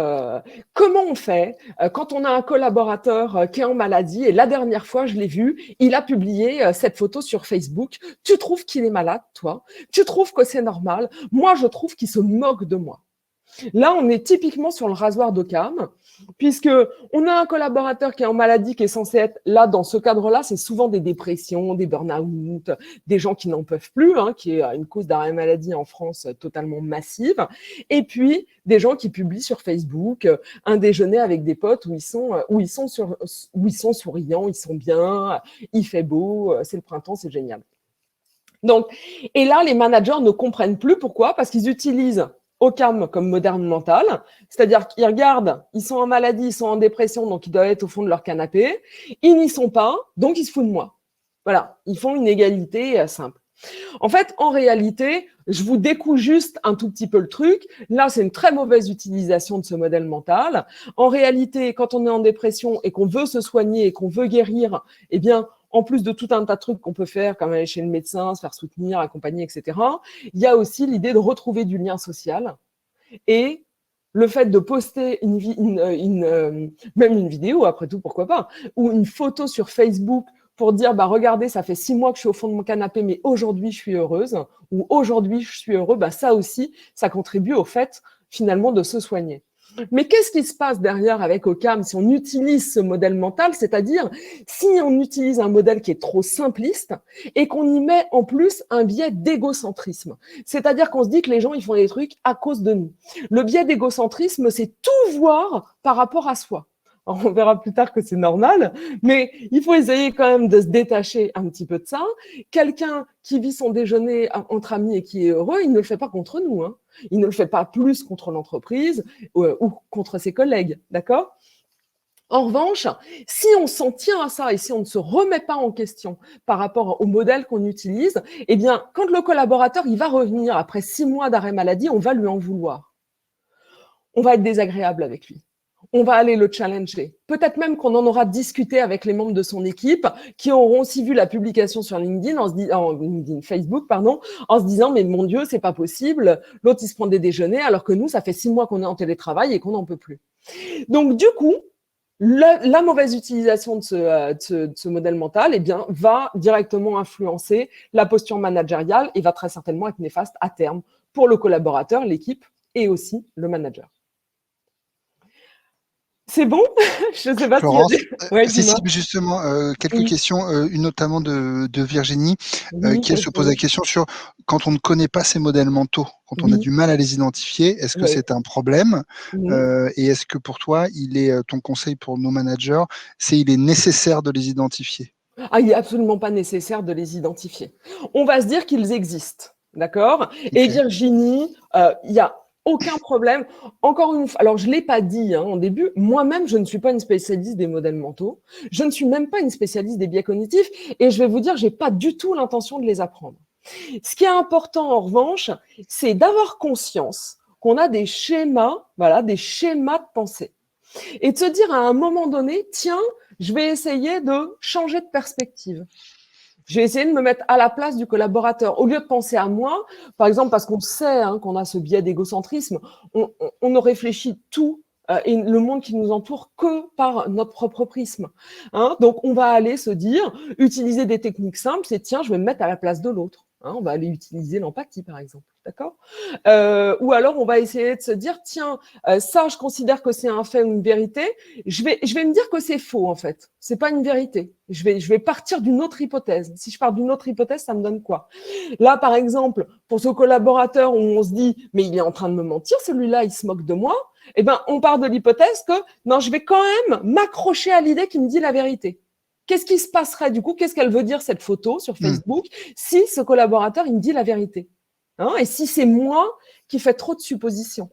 comment on fait quand on a un collaborateur qui est en maladie et la dernière fois, je l'ai vu, il a publié cette photo sur Facebook. Tu trouves qu'il est malade, toi? Tu trouves que c'est normal? Moi, je trouve qu'il se moque de moi. » Là, on est typiquement sur le rasoir d'Occam, puisque on a un collaborateur qui est en maladie, qui est censé être là, dans ce cadre-là, c'est souvent des dépressions, des burn-out, des gens qui n'en peuvent plus, hein, qui est une cause d'arrêt maladie en France totalement massive, et puis des gens qui publient sur Facebook un déjeuner avec des potes où ils sont souriants, ils sont bien, il fait beau, c'est le printemps, c'est génial. Donc, et là, les managers ne comprennent plus pourquoi, parce qu'ils utilisent Occam comme moderne mental, c'est-à-dire qu'ils regardent, ils sont en maladie, ils sont en dépression, donc ils doivent être au fond de leur canapé, ils n'y sont pas, donc ils se foutent de moi. Voilà, ils font une égalité simple. En fait, en réalité, je vous découpe juste un tout petit peu le truc. Là, c'est une très mauvaise utilisation de ce modèle mental. En réalité, quand on est en dépression et qu'on veut se soigner et qu'on veut guérir, eh bien, en plus de tout un tas de trucs qu'on peut faire, comme aller chez le médecin, se faire soutenir, accompagner, etc., il y a aussi l'idée de retrouver du lien social. Et le fait de poster même une vidéo, après tout, pourquoi pas, ou une photo sur Facebook pour dire, bah, regardez, ça fait 6 mois que je suis au fond de mon canapé, mais aujourd'hui, je suis heureuse, ou aujourd'hui, je suis heureux, bah, ça aussi, ça contribue au fait, finalement, de se soigner. Mais qu'est-ce qui se passe derrière avec Occam si on utilise ce modèle mental, c'est-à-dire si on utilise un modèle qui est trop simpliste et qu'on y met en plus un biais d'égocentrisme, c'est-à-dire qu'on se dit que les gens ils font des trucs à cause de nous. Le biais d'égocentrisme, c'est tout voir par rapport à soi. Alors, on verra plus tard que c'est normal, mais il faut essayer quand même de se détacher un petit peu de ça. Quelqu'un qui vit son déjeuner entre amis et qui est heureux, il ne le fait pas contre nous, hein. Il ne le fait pas plus contre l'entreprise ou contre ses collègues, d'accord ? En revanche, si on s'en tient à ça et si on ne se remet pas en question par rapport au modèle qu'on utilise, eh bien, quand le collaborateur il va revenir après 6 mois d'arrêt maladie, on va lui en vouloir. On va être désagréable avec lui. On va aller le challenger. Peut-être même qu'on en aura discuté avec les membres de son équipe qui auront aussi vu la publication sur Facebook, en se disant mais mon Dieu, c'est pas possible. L'autre il se prend des déjeuners alors que nous, ça fait 6 mois qu'on est en télétravail et qu'on n'en peut plus. Donc du coup, la mauvaise utilisation de ce modèle mental, eh bien, va directement influencer la posture managériale et va très certainement être néfaste à terme pour le collaborateur, l'équipe et aussi le manager. C'est bon? Je ne sais pas Florence, s'il y a des... Ouais, si, dis-moi. justement, quelques Oui. questions, une notamment de Virginie, Oui, qui elle se pose la question sur quand on ne connaît pas ces modèles mentaux, quand on a oui, du mal à les identifier, est-ce que ouais. c'est un problème? Mhm. Et est-ce que pour toi, ton conseil pour nos managers, il est nécessaire de les identifier? Ah, il n'est absolument pas nécessaire de les identifier. On va se dire qu'ils existent, d'accord? Et Ok. Virginie, il n'y a aucun problème. Encore une fois, alors je ne l'ai pas dit en début, moi-même, je ne suis pas une spécialiste des modèles mentaux, je ne suis même pas une spécialiste des biais cognitifs, et je vais vous dire, je n'ai pas du tout l'intention de les apprendre. Ce qui est important, en revanche, c'est d'avoir conscience qu'on a des schémas, voilà, des schémas de pensée. Et de se dire à un moment donné, tiens, je vais essayer de changer de perspective. Je vais essayer de me mettre à la place du collaborateur. Au lieu de penser à moi, par exemple, parce qu'on sait qu'on a ce biais d'égocentrisme, on ne réfléchit tout et le monde qui nous entoure que par notre propre prisme. Donc, on va aller se dire, utiliser des techniques simples, c'est tiens, je vais me mettre à la place de l'autre. On va aller utiliser l'empathie, par exemple. D'accord? Ou alors, on va essayer de se dire, tiens, ça, je considère que c'est un fait ou une vérité. Je vais me dire que c'est faux, en fait. C'est pas une vérité. Je vais partir d'une autre hypothèse. Si je pars d'une autre hypothèse, ça me donne quoi? Là, par exemple, pour ce collaborateur où on se dit, mais il est en train de me mentir, celui-là, il se moque de moi. Eh ben, on part de l'hypothèse que, non, je vais quand même m'accrocher à l'idée qu'il me dit la vérité. Qu'est-ce qui se passerait du coup? Qu'est-ce qu'elle veut dire cette photo sur Facebook si ce collaborateur, il me dit la vérité? Et si c'est moi qui fais trop de suppositions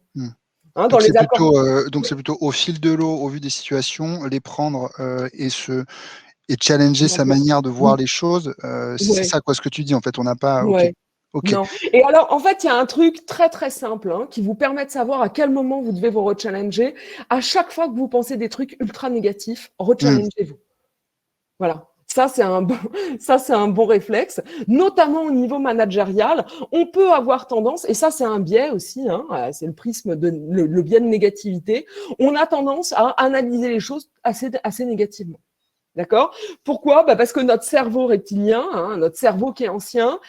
dans Donc les accords. c'est plutôt au fil de l'eau, au vu des situations, les prendre et challenger sa manière de voir Oui, les choses. C'est ouais, ça quoi ce que tu dis en fait. On n'a pas. Ok. ouais. Ok. Non. Et alors, en fait, il y a un truc très, très simple qui vous permet de savoir à quel moment vous devez vous rechallenger. À chaque fois que vous pensez des trucs ultra négatifs, Hmm. rechallengez-vous. Voilà. Ça, c'est un bon réflexe, notamment au niveau managérial. On peut avoir tendance, et ça, c'est un biais aussi, c'est le prisme le biais de négativité. On a tendance à analyser les choses assez négativement. D'accord? Pourquoi? Parce que notre cerveau reptilien, notre cerveau qui est ancien,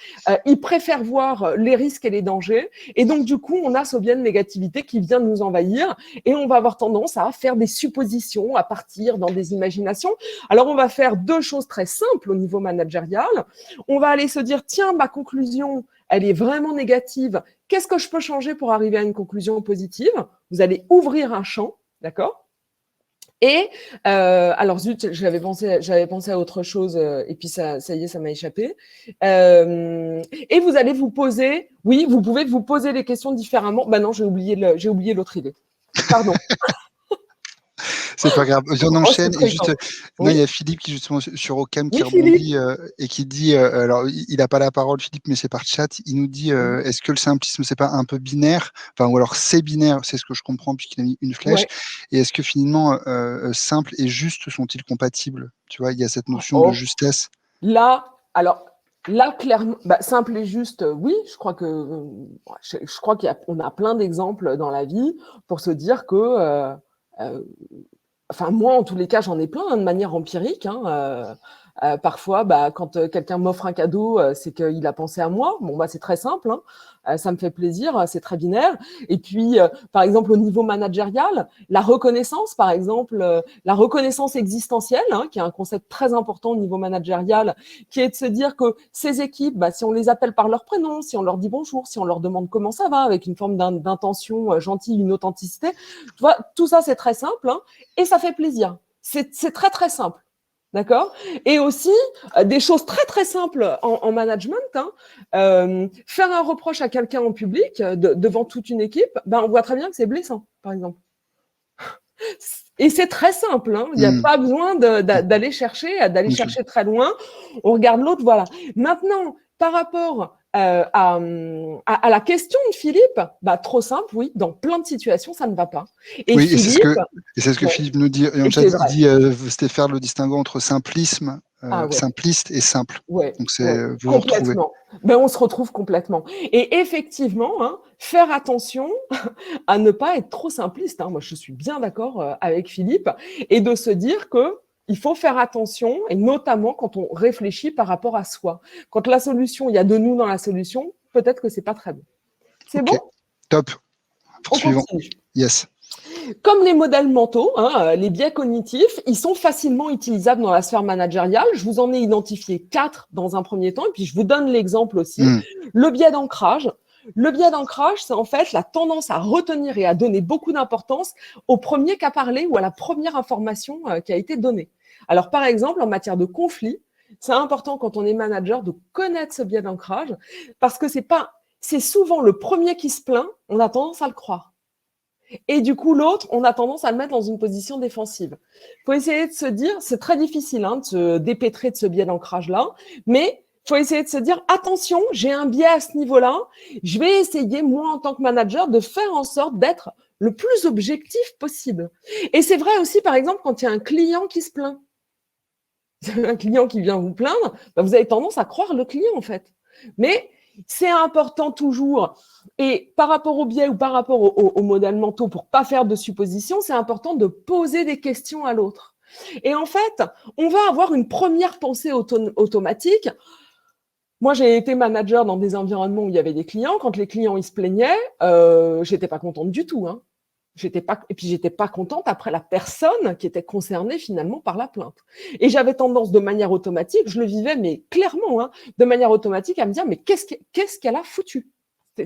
il préfère voir les risques et les dangers. Et donc, du coup, on a ce biais de négativité qui vient de nous envahir et on va avoir tendance à faire des suppositions, à partir dans des imaginations. Alors, on va faire deux choses très simples au niveau managérial. On va aller se dire, tiens, ma conclusion, elle est vraiment négative. Qu'est-ce que je peux changer pour arriver à une conclusion positive? Vous allez ouvrir un champ, d'accord? Et alors zut, j'avais pensé à autre chose et puis ça y est, ça m'a échappé. Et vous allez vous poser, oui, vous pouvez vous poser les questions différemment. Bah non, j'ai oublié l'autre idée. Pardon. C'est pas grave. On Oh, c'est enchaîne et très juste, simple. non, il y Oui, a Philippe qui justement sur Ocam qui oui, Philippe. rebondit et qui dit, alors il n'a pas la parole Philippe, mais c'est par chat. Il nous dit, Mhm. est-ce que le simplisme c'est pas un peu binaire, enfin ou alors c'est binaire, c'est ce que je comprends puisqu'il a mis une flèche. Ouais. Et est-ce que finalement simple et juste sont-ils compatibles? Tu vois, il y a cette notion de Oh, justesse. là, alors là clairement, simple et juste, oui. Je crois qu'on a plein d'exemples dans la vie pour se dire que euh, enfin, moi, en tous les cas, j'en ai plein de manière empirique. Parfois, quand quelqu'un m'offre un cadeau, c'est qu'il a pensé à moi. Bon, c'est très simple. Ça me fait plaisir, c'est très binaire. Et puis, par exemple, au niveau managérial, la reconnaissance, par exemple, la reconnaissance existentielle, qui est un concept très important au niveau managérial, qui est de se dire que ces équipes, si on les appelle par leur prénom, si on leur dit bonjour, si on leur demande comment ça va, avec une forme d'intention gentille, une authenticité, tu vois, tout ça, c'est très simple. Et ça fait plaisir. C'est très, très simple. D'accord? Et aussi, des choses très, très simples en management. Faire un reproche à quelqu'un en public, devant toute une équipe, on voit très bien que c'est blessant, par exemple. Et c'est très simple. Il n'y a pas besoin d'aller chercher Okay. très loin. On regarde l'autre, voilà. Maintenant, par rapport à la question de Philippe, trop simple, oui, dans plein de situations, ça ne va pas. Et Oui, Philippe, et c'est ce que ouais, Philippe nous dit. Et en et chat, c'est il vrai. dit, c'était faire le distinguo entre Ah ouais. simpliste et simple. Ouais, Donc c'est ouais, vous vous retrouvez. complètement. On se retrouve complètement. Et effectivement, faire attention à ne pas être trop simpliste. Moi, je suis bien d'accord avec Philippe, et de se dire que il faut faire attention, et notamment quand on réfléchit par rapport à soi. Quand la solution, il y a de nous dans la solution, peut-être que c'est pas très bon. C'est Ok, bon? top. On Suivant. continue. Yes. Comme les modèles mentaux, les biais cognitifs, ils sont facilement utilisables dans la sphère managériale. Je vous en ai identifié 4 dans un premier temps, et puis je vous donne l'exemple aussi. Le biais d'ancrage. Le biais d'ancrage, c'est en fait la tendance à retenir et à donner beaucoup d'importance au premier qu'a parlé ou à la première information qui a été donnée. Alors, par exemple, en matière de conflit, c'est important quand on est manager de connaître ce biais d'ancrage, parce que c'est souvent le premier qui se plaint, on a tendance à le croire. Et du coup, l'autre, on a tendance à le mettre dans une position défensive. Il faut essayer de se dire, c'est très difficile de se dépêtrer de ce biais d'ancrage-là, mais il faut essayer de se dire, attention, j'ai un biais à ce niveau-là, je vais essayer, moi, en tant que manager, de faire en sorte d'être le plus objectif possible. Et c'est vrai aussi, par exemple, quand il y a un client qui se plaint. Un client qui vient vous plaindre, vous avez tendance à croire le client, en fait. Mais c'est important toujours. Et par rapport au biais ou par rapport au modèle mentaux, pour pas faire de suppositions, c'est important de poser des questions à l'autre. Et en fait, on va avoir une première pensée automatique. Moi, j'ai été manager dans des environnements où il y avait des clients. Quand les clients ils se plaignaient, j'étais pas contente du tout. Et puis j'étais pas contente après la personne qui était concernée finalement par la plainte. Et j'avais tendance de manière automatique, je le vivais mais clairement, de manière automatique à me dire mais qu'est-ce qu'elle a foutu?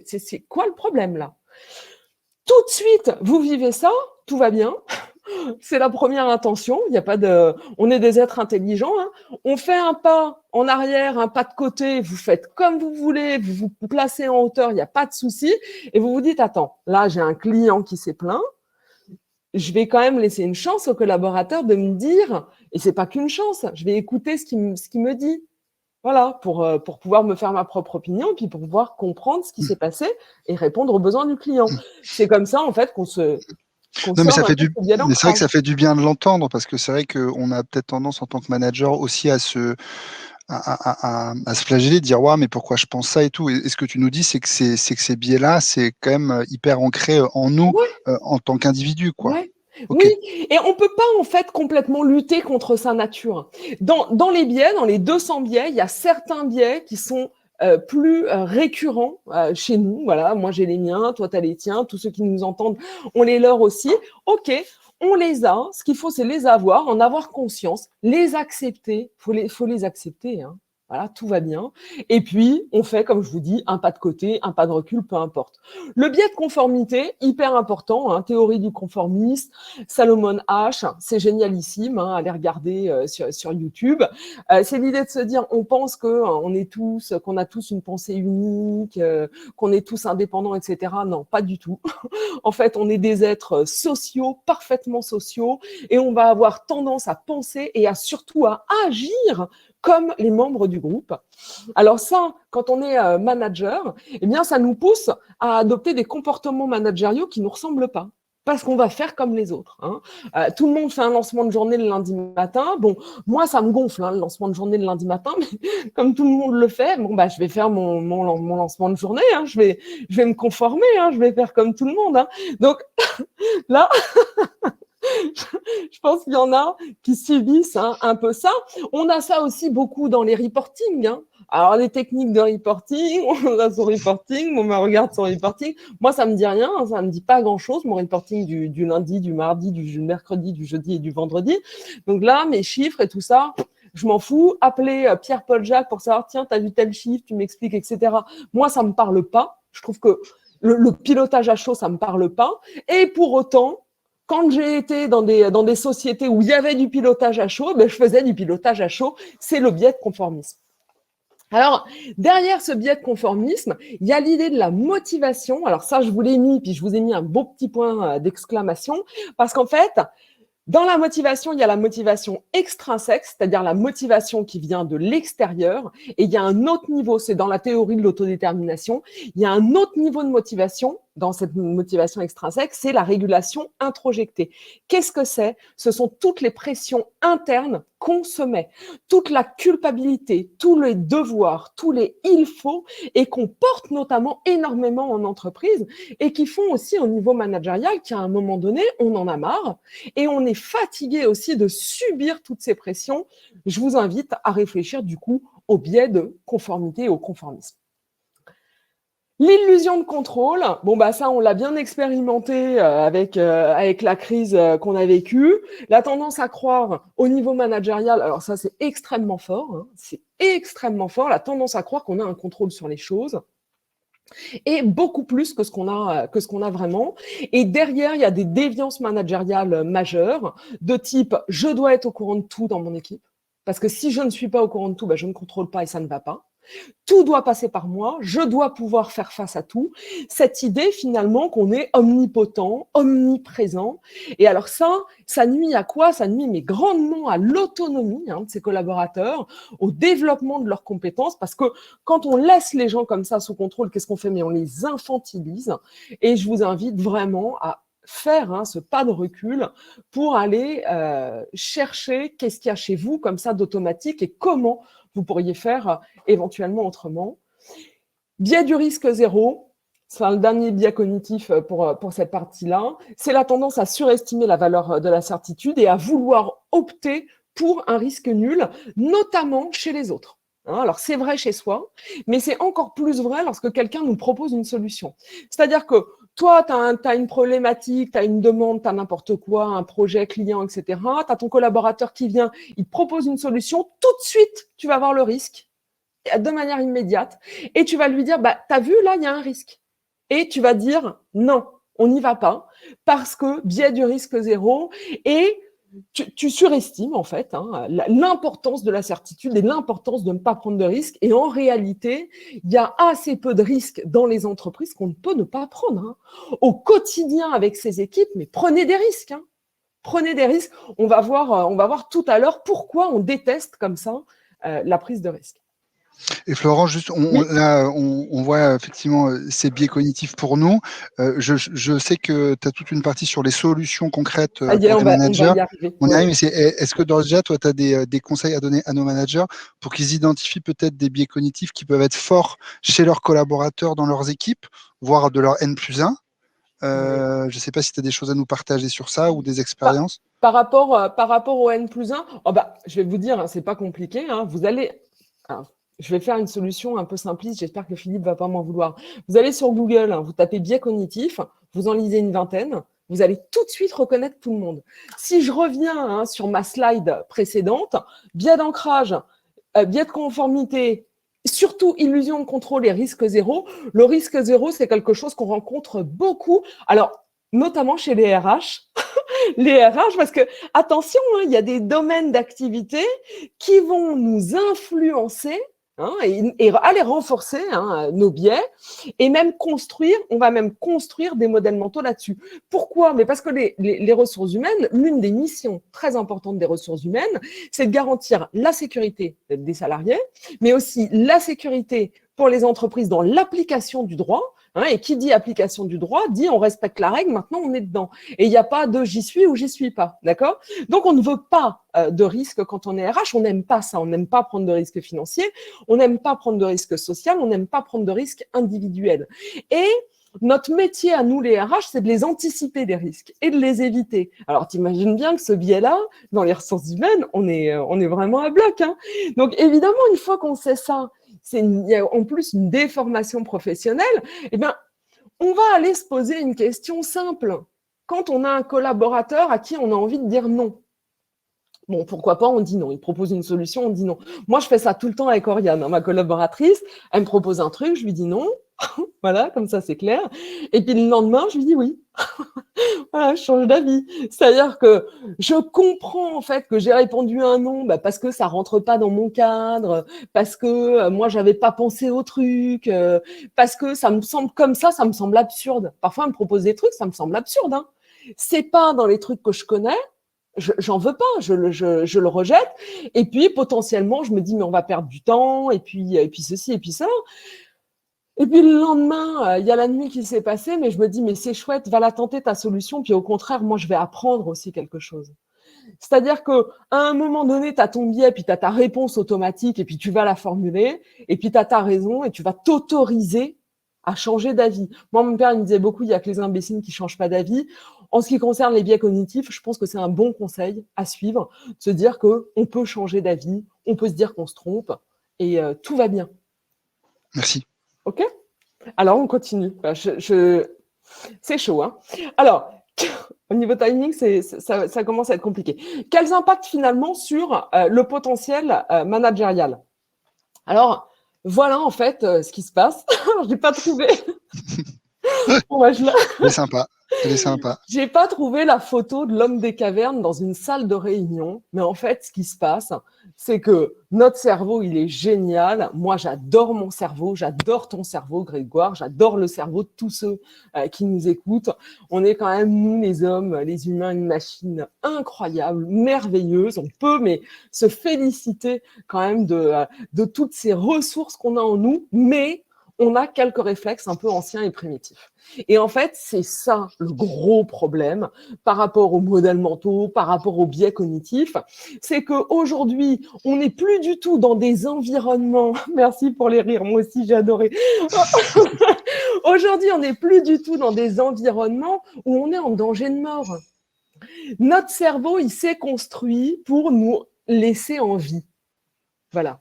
C'est quoi le problème là? Tout de suite, vous vivez ça, tout va bien. C'est la première intention. Il y a pas de, on est des êtres intelligents. On fait un pas en arrière, un pas de côté. Vous faites comme vous voulez. Vous vous placez en hauteur. Il n'y a pas de souci. Et vous vous dites attends, là j'ai un client qui s'est plaint. Je vais quand même laisser une chance au collaborateur de me dire, et c'est pas qu'une chance. Je vais écouter ce qu'il me dit. Voilà, pour pouvoir me faire ma propre opinion, puis pour pouvoir comprendre ce qui s'est passé et répondre aux besoins du client. C'est comme ça en fait qu'on Non, mais sort un peu ce biais mais c'est vrai que d'ancrage. ça fait du bien de l'entendre parce que c'est vrai qu'on a peut-être tendance en tant que manager aussi à se flageller, dire ouais, mais pourquoi je pense ça et tout. Et ce que tu nous dis, c'est que ces biais-là, c'est quand même hyper ancré en nous Ouais, en tant qu'individu, quoi. ouais. Ok. Oui, et on peut pas en fait complètement lutter contre sa nature. Dans les biais, dans les 200 biais, il y a certains biais qui sont plus récurrents chez nous. Voilà, moi j'ai les miens, toi tu as les tiens, tous ceux qui nous entendent ont les leurs aussi. Ok, on les a. Ce qu'il faut, c'est les avoir, en avoir conscience, les accepter. Faut les accepter. Hein. Voilà, tout va bien. Et puis, on fait, comme je vous dis, un pas de côté, un pas de recul, peu importe. Le biais de conformité, hyper important, hein, théorie du conformiste, Salomon H, c'est génialissime, hein, allez regarder sur YouTube. C'est l'idée de se dire, on pense qu'on est tous, qu'on a tous une pensée unique, qu'on est tous indépendants, etc. Non, pas du tout. En fait, on est des êtres sociaux, parfaitement sociaux, et on va avoir tendance à penser et à surtout à agir comme les membres du groupe. Alors ça, quand on est manager, eh bien, ça nous pousse à adopter des comportements managériaux qui ne nous ressemblent pas. Parce qu'on va faire comme les autres. Hein. Tout le monde fait un lancement de journée le lundi matin. Bon, moi, ça me gonfle, hein, le lancement de journée le lundi matin, mais comme tout le monde le fait, bon, bah, je vais faire mon lancement de journée. Hein, je vais me conformer. Hein, je vais faire comme tout le monde. Hein. Donc là, je pense qu'il y en a qui subissent hein, un peu ça. On a ça aussi beaucoup dans les reportings. Hein. Alors, les techniques de reporting, on a son reporting, on me regarde son reporting. Moi, ça me dit rien, hein, ça me dit pas grand-chose, mon reporting du lundi, du mardi, du mercredi, du jeudi et du vendredi. Donc là, mes chiffres et tout ça, je m'en fous. Appeler Pierre-Paul Jacques pour savoir, tiens, t'as vu tel chiffre, tu m'expliques, etc. Moi, ça me parle pas. Je trouve que le pilotage à chaud, ça me parle pas. Et pour autant, quand j'ai été dans des sociétés où il y avait du pilotage à chaud, ben, je faisais du pilotage à chaud. C'est le biais de conformisme. Alors, derrière ce biais de conformisme, il y a l'idée de la motivation. Alors ça, je vous l'ai mis, puis je vous ai mis un beau petit point d'exclamation, parce qu'en fait, dans la motivation, il y a la motivation extrinsèque, c'est-à-dire la motivation qui vient de l'extérieur, et il y a un autre niveau, c'est dans la théorie de l'autodétermination, il y a un autre niveau de motivation, dans cette motivation extrinsèque, c'est la régulation introjectée. Qu'est-ce que c'est? Ce sont toutes les pressions internes qu'on se met, toute la culpabilité, tous les devoirs, tous les il faut, et qu'on porte notamment énormément en entreprise, et qui font aussi au niveau managérial qu'à un moment donné, on en a marre, et on est fatigué aussi de subir toutes ces pressions. Je vous invite à réfléchir du coup au biais de conformité et au conformisme. L'illusion de contrôle, bon bah ça on l'a bien expérimenté avec la crise qu'on a vécue. La tendance à croire au niveau managérial, alors ça c'est extrêmement fort, hein, c'est extrêmement fort. La tendance à croire qu'on a un contrôle sur les choses et beaucoup plus que ce qu'on a vraiment. Et derrière il y a des déviances managériales majeures de type je dois être au courant de tout dans mon équipe parce que si je ne suis pas au courant de tout, bah, je ne contrôle pas et ça ne va pas. Tout doit passer par moi, je dois pouvoir faire face à tout. Cette idée finalement qu'on est omnipotent, omniprésent. Et alors ça nuit à quoi? Ça nuit mais grandement à l'autonomie de ses collaborateurs, au développement de leurs compétences, parce que quand on laisse les gens comme ça sous contrôle, qu'est-ce qu'on fait? Mais on les infantilise. Et je vous invite vraiment à faire ce pas de recul pour aller chercher qu'est-ce qu'il y a chez vous comme ça d'automatique et comment vous pourriez faire éventuellement autrement. Biais du risque zéro, c'est le dernier biais cognitif pour cette partie-là, c'est la tendance à surestimer la valeur de la certitude et à vouloir opter pour un risque nul, notamment chez les autres. Alors c'est vrai chez soi, mais c'est encore plus vrai lorsque quelqu'un nous propose une solution. C'est-à-dire que toi, tu as une problématique, tu as une demande, tu as n'importe quoi, un projet client, etc. Tu as ton collaborateur qui vient, il te propose une solution, tout de suite, tu vas voir le risque de manière immédiate et tu vas lui dire, bah, tu as vu, là, il y a un risque. Et tu vas dire, non, on n'y va pas parce que biais du risque zéro et tu surestimes en fait l'importance de la certitude et l'importance de ne pas prendre de risques. Et en réalité, il y a assez peu de risques dans les entreprises qu'on ne peut ne pas prendre. Hein. Au quotidien avec ses équipes, mais prenez des risques. Hein. Prenez des risques. On va voir tout à l'heure pourquoi on déteste comme ça la prise de risque. Et Florent, juste, Oui. là, on voit effectivement ces biais cognitifs pour nous. Je sais que tu as toute une partie sur les solutions concrètes Ça y est, pour les on va managers. y arriver. On y Ouais. arrive, mais est-ce que déjà, toi, tu as des conseils à donner à nos managers pour qu'ils identifient peut-être des biais cognitifs qui peuvent être forts chez leurs collaborateurs dans leurs équipes, voire de leur N plus 1, Oui. Je ne sais pas si tu as des choses à nous partager sur ça ou des Par, expériences. par rapport au N+1, oh bah, je vais vous dire, hein, c'est pas compliqué. Hein, alors, je vais faire une solution un peu simpliste. J'espère que Philippe va pas m'en vouloir. Vous allez sur Google, hein, vous tapez biais cognitif, vous en lisez une vingtaine. Vous allez tout de suite reconnaître tout le monde. Si je reviens hein, sur ma slide précédente, biais d'ancrage, biais de conformité, surtout illusion de contrôle et risque zéro. Le risque zéro, c'est quelque chose qu'on rencontre beaucoup. Alors, notamment chez les RH. Les RH, parce que, attention, hein, il y a des domaines d'activité qui vont nous influencer hein, et aller renforcer hein, nos biais et même on va même construire des modèles mentaux là-dessus. Pourquoi? Mais parce que les ressources humaines, l'une des missions très importantes des ressources humaines, c'est de garantir la sécurité des salariés, mais aussi la sécurité pour les entreprises dans l'application du droit. Hein, et qui dit application du droit dit on respecte la règle, maintenant on est dedans. Et il n'y a pas de j'y suis ou j'y suis pas, d'accord? Donc on ne veut pas de risque quand on est RH, on n'aime pas ça, on n'aime pas prendre de risques financiers, on n'aime pas prendre de risques sociaux, on n'aime pas prendre de risques individuels. Et notre métier à nous les RH, c'est de les anticiper les risques et de les éviter. Alors t'imagines bien que ce biais-là, dans les ressources humaines, on est vraiment à bloc. Hein. Donc évidemment, une fois qu'on sait ça, il y a en plus une déformation professionnelle, eh bien, on va aller se poser une question simple. Quand on a un collaborateur à qui on a envie de dire non, bon, pourquoi pas, on dit non. Il propose une solution, on dit non. Moi, je fais ça tout le temps avec Oriane, hein, ma collaboratrice. Elle me propose un truc, je lui dis non. Voilà, comme ça, c'est clair. Et puis le lendemain, je lui dis oui. Voilà, je change d'avis. C'est-à-dire que je comprends en fait que j'ai répondu un non parce que ça rentre pas dans mon cadre, parce que moi j'avais pas pensé au truc, parce que ça me semble comme ça me semble absurde. Parfois, elle me propose des trucs, ça me semble absurde. Hein. C'est pas dans les trucs que je connais. J'en veux pas, je le rejette. Et puis potentiellement, je me dis mais on va perdre du temps. Et puis ceci et puis ça. Et puis le lendemain, il y a la nuit qui s'est passée, mais je me dis, mais c'est chouette, va la tenter ta solution, puis au contraire, moi, je vais apprendre aussi quelque chose. C'est-à-dire qu'à un moment donné, tu as ton biais, puis tu as ta réponse automatique, et puis tu vas la formuler, et puis tu as ta raison, et tu vas t'autoriser à changer d'avis. Moi, mon père, il me disait beaucoup, il y a que les imbéciles qui ne changent pas d'avis. En ce qui concerne les biais cognitifs, je pense que c'est un bon conseil à suivre, de se dire qu'on peut changer d'avis, on peut se dire qu'on se trompe, et tout va bien. Merci. OK? Alors, on continue. C'est chaud. Hein. Alors, au niveau timing, ça commence à être compliqué. Quels impacts finalement sur le potentiel managérial? Alors, voilà en fait ce qui se passe. Je n'ai pas trouvé. Bon, bah, Elle est sympa. Elle est sympa. J'ai pas trouvé la photo de l'homme des cavernes dans une salle de réunion, mais en fait, ce qui se passe, c'est que notre cerveau, il est génial. Moi, j'adore mon cerveau, j'adore ton cerveau, Grégoire, j'adore le cerveau de tous ceux qui nous écoutent. On est quand même, nous, les hommes, les humains, une machine incroyable, merveilleuse. On peut mais se féliciter quand même de toutes ces ressources qu'on a en nous, mais on a quelques réflexes un peu anciens et primitifs. Et en fait, c'est ça le gros problème par rapport aux modèles mentaux, par rapport aux biais cognitifs, c'est qu'aujourd'hui, on n'est plus du tout dans des environnements, merci pour les rires, moi aussi j'ai adoré, aujourd'hui, on n'est plus du tout dans des environnements où on est en danger de mort. Notre cerveau, il s'est construit pour nous laisser en vie. Voilà.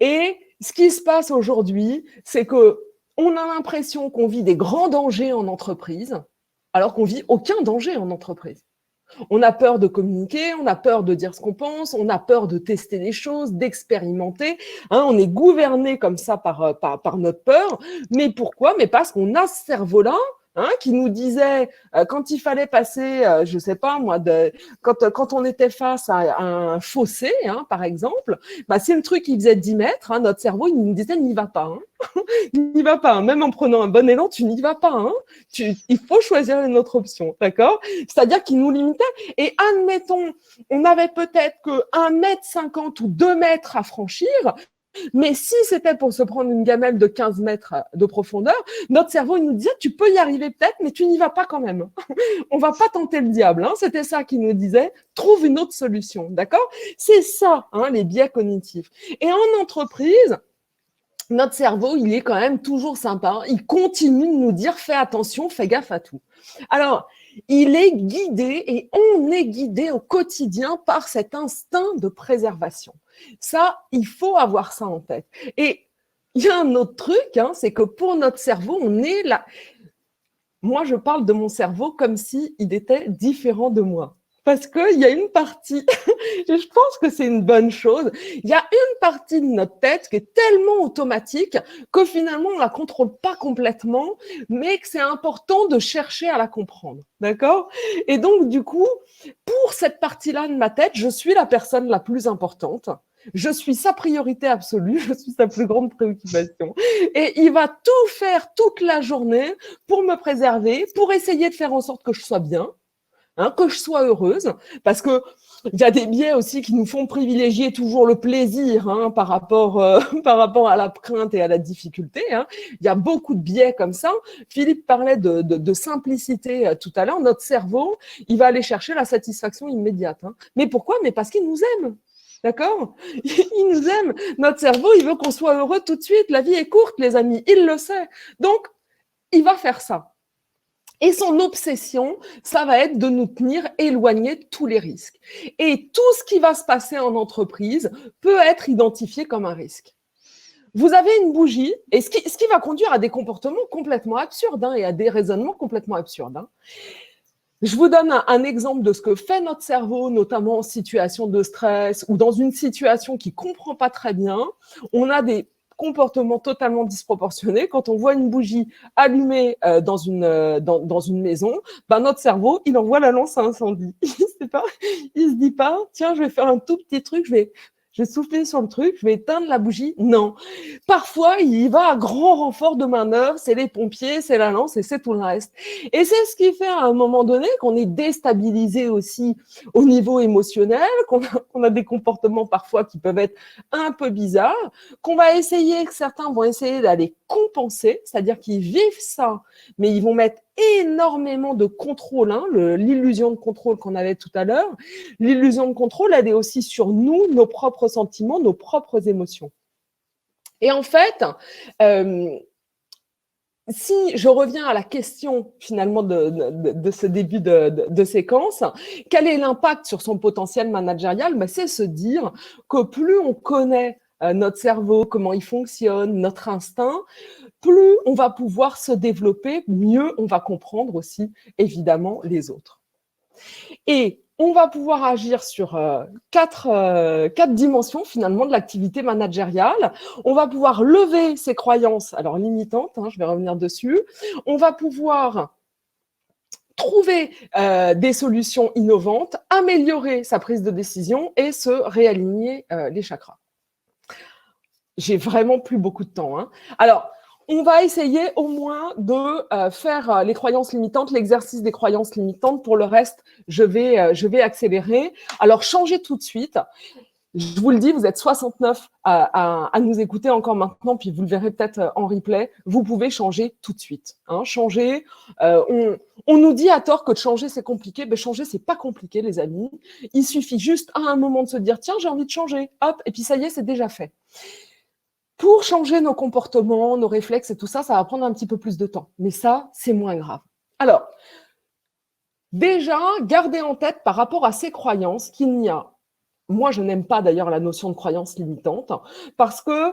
Et ce qui se passe aujourd'hui, c'est que on a l'impression qu'on vit des grands dangers en entreprise, alors qu'on vit aucun danger en entreprise. On a peur de communiquer, on a peur de dire ce qu'on pense, on a peur de tester des choses, d'expérimenter. Hein, on est gouverné comme ça par notre peur. Mais pourquoi? Mais parce qu'on a ce cerveau-là qui nous disait quand il fallait passer, je sais pas moi, quand on était face à un fossé, par exemple, bah, c'est le truc qui faisait 10 mètres, notre cerveau, il nous disait n'y va pas. N'y va pas. Même en prenant un bon élan, tu n'y vas pas. Il faut choisir une autre option, d'accord? C'est-à-dire qu'il nous limitait. Et admettons, on avait peut-être que 1,50 m ou 2 mètres à franchir, mais si c'était pour se prendre une gamelle de 15 mètres de profondeur, notre cerveau, il nous disait, tu peux y arriver peut-être, mais tu n'y vas pas quand même. On va pas tenter le diable. C'était ça qu'il nous disait. Trouve une autre solution, d'accord? C'est ça, les biais cognitifs. Et en entreprise, notre cerveau, il est quand même toujours sympa. Il continue de nous dire, fais attention, fais gaffe à tout. Alors, il est guidé et on est guidé au quotidien par cet instinct de préservation. Ça, il faut avoir ça en tête. Et il y a un autre truc, c'est que pour notre cerveau, on est là. Moi, je parle de mon cerveau comme s'il était différent de moi. Parce qu'il y a une partie, je pense que c'est une bonne chose, il y a une partie de notre tête qui est tellement automatique que finalement, on ne la contrôle pas complètement, mais que c'est important de chercher à la comprendre. D'accord? Et donc, du coup, pour cette partie-là de ma tête, je suis la personne la plus importante. Je suis sa priorité absolue, je suis sa plus grande préoccupation. Et il va tout faire toute la journée pour me préserver, pour essayer de faire en sorte que je sois bien, que je sois heureuse, parce que il y a des biais aussi qui nous font privilégier toujours le plaisir par rapport à la crainte et à la difficulté. Il y a beaucoup de biais comme ça. Philippe parlait de simplicité tout à l'heure. Notre cerveau, il va aller chercher la satisfaction immédiate. Mais pourquoi? Mais parce qu'il nous aime. D'accord? Il nous aime. Notre cerveau, il veut qu'on soit heureux tout de suite. La vie est courte, les amis. Il le sait. Donc, il va faire ça. Et son obsession, ça va être de nous tenir éloignés de tous les risques. Et tout ce qui va se passer en entreprise peut être identifié comme un risque. Vous avez une bougie, et ce qui va conduire à des comportements complètement absurdes et à des raisonnements complètement absurdes. Je vous donne un exemple de ce que fait notre cerveau, notamment en situation de stress ou dans une situation qui ne comprend pas très bien. On a des comportements totalement disproportionnés. Quand on voit une bougie allumée dans une maison, notre cerveau, il envoie la lance à incendie. Il se dit pas, tiens, je vais faire un tout petit truc, je vais souffler sur le truc, je vais éteindre la bougie. Non. Parfois, il va à grand renfort de manœuvre, c'est les pompiers, c'est la lance et c'est tout le reste. Et c'est ce qui fait à un moment donné qu'on est déstabilisé aussi au niveau émotionnel, qu'on a des comportements parfois qui peuvent être un peu bizarres, qu'on va essayer, que certains vont essayer d'aller compenser, c'est-à-dire qu'ils vivent ça, mais ils vont mettre énormément de contrôle, l'illusion de contrôle qu'on avait tout à l'heure. L'illusion de contrôle, elle est aussi sur nous, nos propres sentiments, nos propres émotions. Et en fait, si je reviens à la question finalement de ce début de séquence, quel est l'impact sur son potentiel managérial? C'est se dire que plus on connaît notre cerveau, comment il fonctionne, notre instinct, plus on va pouvoir se développer, mieux on va comprendre aussi évidemment les autres. Et on va pouvoir agir sur quatre dimensions finalement de l'activité managériale. On va pouvoir lever ses croyances, alors limitantes, je vais revenir dessus. On va pouvoir trouver des solutions innovantes, améliorer sa prise de décision et se réaligner les chakras. J'ai vraiment plus beaucoup de temps. Alors, on va essayer au moins de faire les croyances limitantes, l'exercice des croyances limitantes. Pour le reste, je vais accélérer. Alors, changez tout de suite. Je vous le dis, vous êtes 69 à nous écouter encore maintenant, puis vous le verrez peut-être en replay. Vous pouvez changer tout de suite. Changer. On nous dit à tort que de changer, c'est compliqué. Mais changer, c'est pas compliqué, les amis. Il suffit juste à un moment de se dire, tiens, j'ai envie de changer. Hop, et puis ça y est, c'est déjà fait. Pour changer nos comportements, nos réflexes et tout ça, ça va prendre un petit peu plus de temps. Mais ça, c'est moins grave. Alors, déjà, gardez en tête par rapport à ces croyances qu'il n'y a. Moi, je n'aime pas d'ailleurs la notion de croyance limitante parce que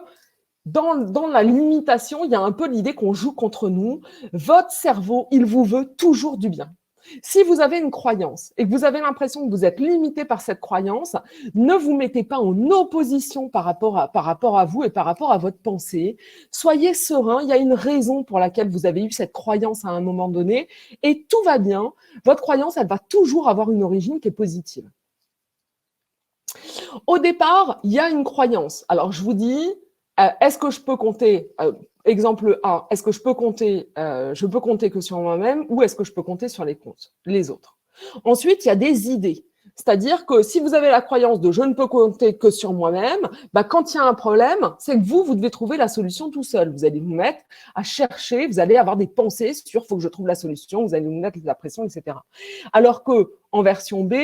dans la limitation, il y a un peu l'idée qu'on joue contre nous. Votre cerveau, il vous veut toujours du bien. Si vous avez une croyance et que vous avez l'impression que vous êtes limité par cette croyance, ne vous mettez pas en opposition par rapport à vous et par rapport à votre pensée. Soyez serein, il y a une raison pour laquelle vous avez eu cette croyance à un moment donné et tout va bien. Votre croyance, elle va toujours avoir une origine qui est positive. Au départ, il y a une croyance. Alors, je vous dis, est-ce que je peux compter exemple 1, est-ce que je peux compter que sur moi-même ou est-ce que je peux compter sur les autres? Ensuite, il y a des idées. C'est-à-dire que si vous avez la croyance de je ne peux compter que sur moi-même, quand il y a un problème, c'est que vous devez trouver la solution tout seul. Vous allez vous mettre à chercher, vous allez avoir des pensées sur il faut que je trouve la solution, vous allez vous mettre la pression, etc. Alors que en version B,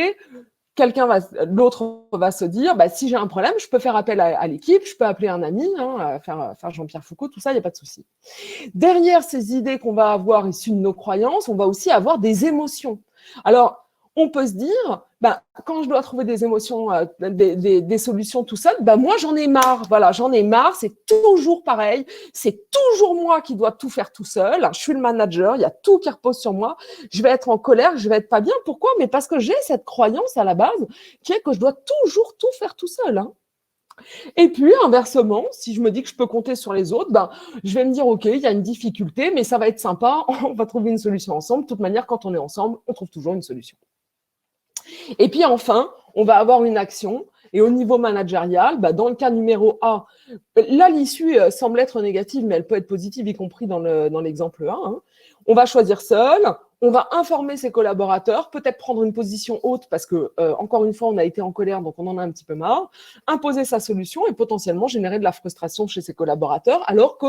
l'autre va se dire, bah, si j'ai un problème, je peux faire appel à l'équipe, je peux appeler un ami, hein, faire Jean-Pierre Foucault, tout ça, il n'y a pas de souci. Derrière ces idées qu'on va avoir issues de nos croyances, on va aussi avoir des émotions. Alors, on peut se dire, bah, quand je dois trouver des émotions, des solutions tout seul, bah, moi, j'en ai marre. Voilà, j'en ai marre. C'est toujours pareil. C'est toujours moi qui dois tout faire tout seul. Je suis le manager. Il y a tout qui repose sur moi. Je vais être en colère. Je vais être pas bien. Pourquoi? Mais parce que j'ai cette croyance à la base qui est que je dois toujours tout faire tout seul. Hein. Et puis, inversement, si je me dis que je peux compter sur les autres, ben, je vais me dire, OK, il y a une difficulté, mais ça va être sympa. On va trouver une solution ensemble. De toute manière, quand on est ensemble, on trouve toujours une solution. Et puis enfin, on va avoir une action. Et au niveau managérial, bah, dans le cas numéro A, là, l'issue semble être négative, mais elle peut être positive, y compris dans l'exemple 1. Hein. On va choisir seul, on va informer ses collaborateurs, peut-être prendre une position haute parce que, encore une fois, on a été en colère, donc on en a un petit peu marre, imposer sa solution et potentiellement générer de la frustration chez ses collaborateurs, alors que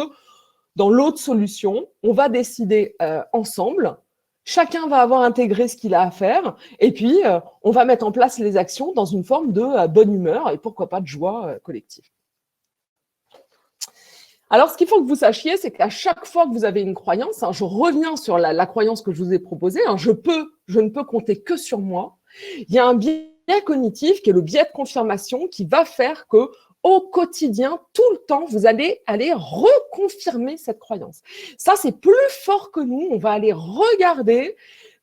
dans l'autre solution, on va décider ensemble. Chacun va avoir intégré ce qu'il a à faire et puis on va mettre en place les actions dans une forme de bonne humeur et pourquoi pas de joie collective. Alors, ce qu'il faut que vous sachiez, c'est qu'à chaque fois que vous avez une croyance, hein, je reviens sur la croyance que je vous ai proposée, hein, je ne peux compter que sur moi. Il y a un biais cognitif qui est le biais de confirmation qui va faire que au quotidien, tout le temps, vous allez aller reconfirmer cette croyance. Ça, c'est plus fort que nous. On va aller regarder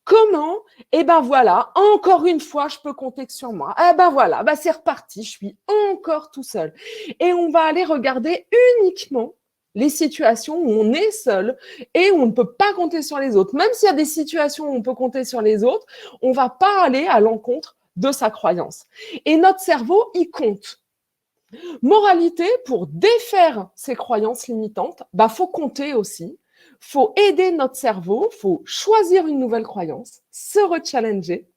comment, eh ben voilà, encore une fois, je peux compter que sur moi. Eh ben voilà, ben c'est reparti, je suis encore tout seul. Et on va aller regarder uniquement les situations où on est seul et où on ne peut pas compter sur les autres. Même s'il y a des situations où on peut compter sur les autres, on ne va pas aller à l'encontre de sa croyance. Et notre cerveau, il compte. Moralité, pour défaire ces croyances limitantes, bah, faut compter aussi. Faut aider notre cerveau, faut choisir une nouvelle croyance, se rechallenger